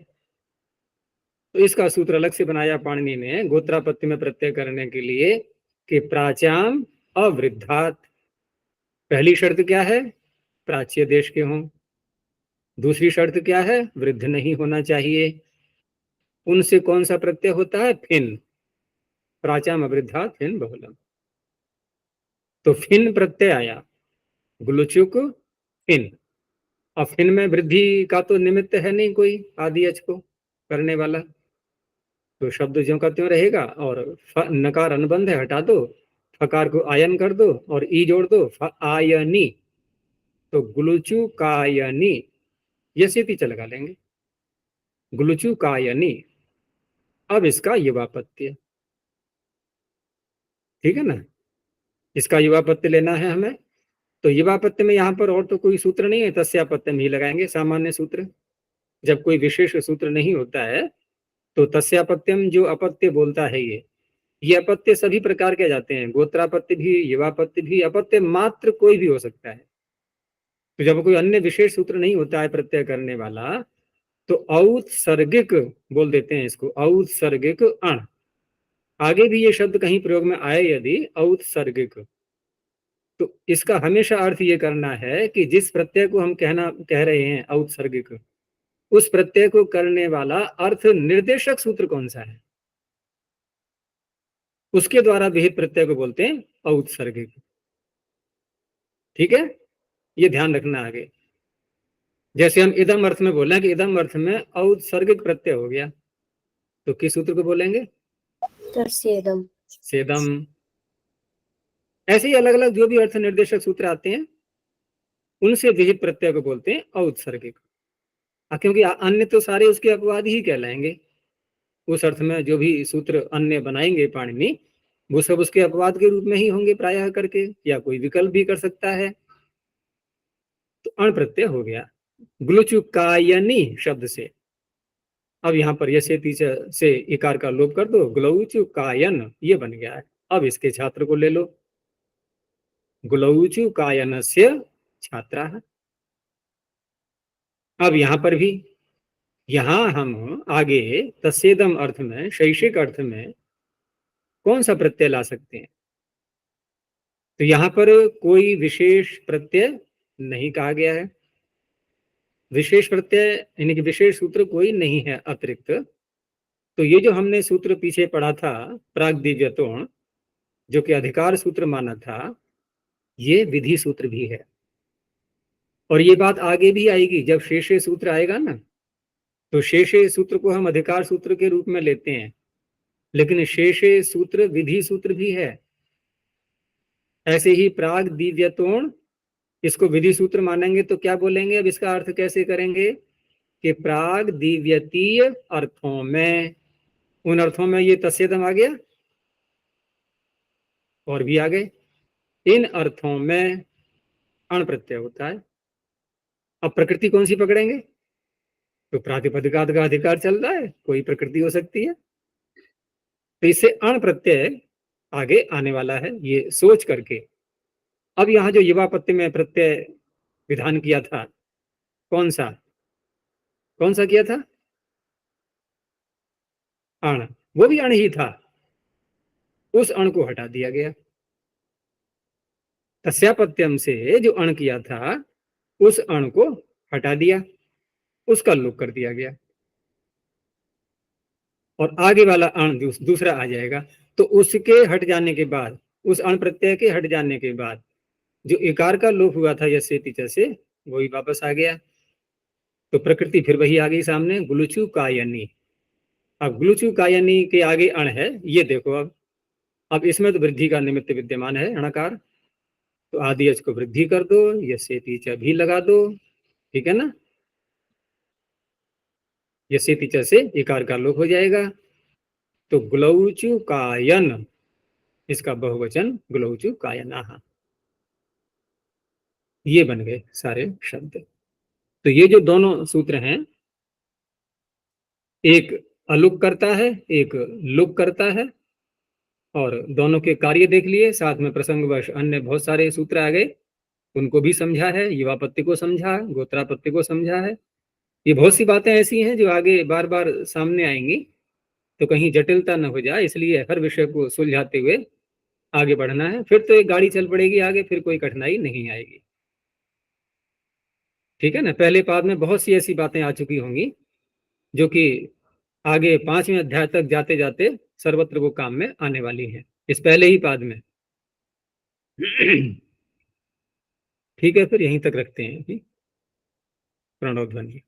A: तो इसका सूत्र अलग से बनाया पाणिनि ने गोत्रापत्य में प्रत्यय करने के लिए कि प्राच्याम अवृद्धात। पहली शर्त क्या है, प्राच्य देश के हों। दूसरी शर्त क्या है, वृद्ध नहीं होना चाहिए। उनसे कौन सा प्रत्यय होता है, फिन, प्राचाम अवृद्धात फिन बहुलम। तो फिन प्रत्यय आया, ग्लुचुक फिन। और फिन में वृद्धि का तो निमित्त है नहीं कोई आदि अच को करने वाला, तो शब्द ज्यों का त्यों रहेगा। और नकार अनुबंध है, हटा दो, फकार को आयन कर दो और ई जोड़ दो, आयनी, तो ग्लुचु कायनी, ये सीधी लगा लेंगे, ग्लुचु कायनी। अब इसका युवापत्य, ठीक है ना, इसका युवापत्य लेना है हमें। तो युवापत्य में यहाँ पर और तो कोई सूत्र नहीं है, तस्यापत्य में ही लगाएंगे सामान्य सूत्र। जब कोई विशेष सूत्र नहीं होता है तो तस्यापत्यम जो अपत्य बोलता है, ये अपत्य सभी प्रकार के जाते हैं, गोत्रापत्य भी, युवापत्य भी, अपत्य मात्र कोई भी हो सकता है। तो जब कोई अन्य विशेष सूत्र नहीं होता है प्रत्यय करने वाला, तो औत्सर्गिक बोल देते हैं इसको, औत्सर्गिक अण। आगे भी ये शब्द कहीं प्रयोग में आए यदि औत्सर्गिक, तो इसका हमेशा अर्थ ये करना है कि जिस प्रत्यय को हम कह रहे हैं औत्सर्गिक, उस प्रत्यय को करने वाला अर्थ निर्देशक सूत्र कौन सा है, उसके द्वारा विहित प्रत्यय को बोलते हैं औत्सर्गिक। ठीक है, ये ध्यान रखना आगे। जैसे हम इदम अर्थ में बोले कि इदम अर्थ में औत्सर्गिक प्रत्यय हो गया, तो किस सूत्र को बोलेंगे?
B: तस्येदम।
A: सेदम। ऐसे ही अलग अलग जो भी अर्थ निर्देशक सूत्र आते हैं, उनसे विहित प्रत्यय को बोलते हैं औत्सर्गिक। क्योंकि अन्य तो सारे उसके अपवाद ही कहलाएंगे। उस अर्थ में जो भी सूत्र अन्य बनाएंगे पाणिनि, वो सब उसके अपवाद के रूप में ही होंगे प्रायः करके, या कोई विकल्प भी कर सकता है। तो अण प्रत्यय हो गया ग्लुचुकायनी शब्द से। अब यहाँ पर यसेति से इकार का लोप कर दो, ग्लौचुकायन ये बन गया है। अब इसके छात्र को ले लो, ग्लौचुकायनस्य छात्राः। अब यहाँ पर भी, यहाँ हम आगे तस्येदम अर्थ में, शैक्षिक अर्थ में कौन सा प्रत्यय ला सकते हैं? तो यहाँ पर कोई विशेष प्रत्यय नहीं कहा गया है, विशेष प्रत्यय यानी कि विशेष सूत्र कोई नहीं है अतिरिक्त। तो ये जो हमने सूत्र पीछे पढ़ा था प्राग्दिव्यतोण, जो कि अधिकार सूत्र माना था, ये विधि सूत्र भी है। और ये बात आगे भी आएगी, जब शेषे सूत्र आएगा ना, तो शेषे सूत्र को हम अधिकार सूत्र के रूप में लेते हैं, लेकिन शेषे सूत्र विधि सूत्र भी है। ऐसे ही प्राग दिव्यतोण, इसको विधि सूत्र मानेंगे तो क्या बोलेंगे? अब इसका अर्थ कैसे करेंगे कि प्राग दिव्यतीय अर्थों में, उन अर्थों में ये तस्येदम आ गया और भी आ गए, इन अर्थों में अण प्रत्यय होता है। अब प्रकृति कौन सी पकड़ेंगे? तो प्रातिपदिकात का अधिकार चल रहा है, कोई प्रकृति हो सकती है, तो इससे अण प्रत्यय आगे आने वाला है, ये सोच करके। अब यहाँ जो युवापत्ति में प्रत्यय विधान किया था, कौन सा कौन सा किया था? अण, वो भी अण ही था, उस अण को हटा दिया गया। तस्यापत्यम से जो अण किया था, उस अण को हटा दिया, उसका लोप कर दिया गया, और आगे वाला अण दूसरा आ जाएगा। तो उसके हट जाने के बाद, उस अण प्रत्यय के हट जाने के बाद जो इकार का लोप हुआ था यसे तिच से, वही वापस आ गया। तो प्रकृति फिर वही आ गई सामने, गुलुचु कायनी। अब गुलुचु कायनी के आगे अण है, ये देखो। अब इसमें तो वृद्धि का निमित्त विद्यमान है अणकार, तो आदि अच को वृद्धि कर दो, यसे तिच भी लगा दो, ठीक है ना। यसे तिच से इकार का लोप हो जाएगा, तो ग्लौचु कायन, इसका बहुवचन ग्लौचु कायनाः, ये बन गए सारे शब्द। तो ये जो दोनों सूत्र हैं, एक अलुक करता है, एक लुक करता है, और दोनों के कार्य देख लिए, साथ में प्रसंगवश अन्य बहुत सारे सूत्र आ गए, उनको भी समझा है, युवापत्ति को समझा, गोत्रापत्ति को समझा है। ये बहुत सी बातें ऐसी हैं जो आगे बार बार सामने आएंगी, तो कहीं जटिलता न हो जाए, इसलिए हर विषय को सुलझाते हुए आगे बढ़ना है। फिर तो एक गाड़ी चल पड़ेगी आगे, फिर कोई कठिनाई नहीं आएगी। ठीक है ना। पहले पाद में बहुत सी ऐसी बातें आ चुकी होंगी जो कि आगे 5वें अध्याय तक जाते जाते सर्वत्र वो काम में आने वाली हैं, इस पहले ही पाद में। ठीक है, फिर यहीं तक रखते हैं अभी। प्रणव ध्वनि।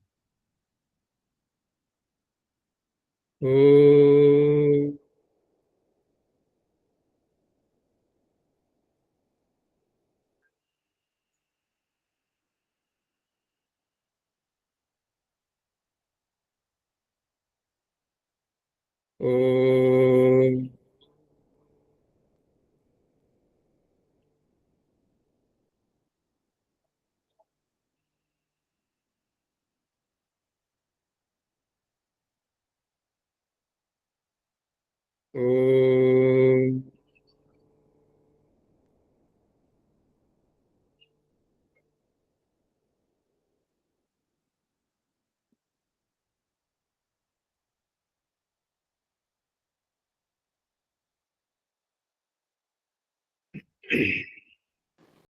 A: ओ ओ ओ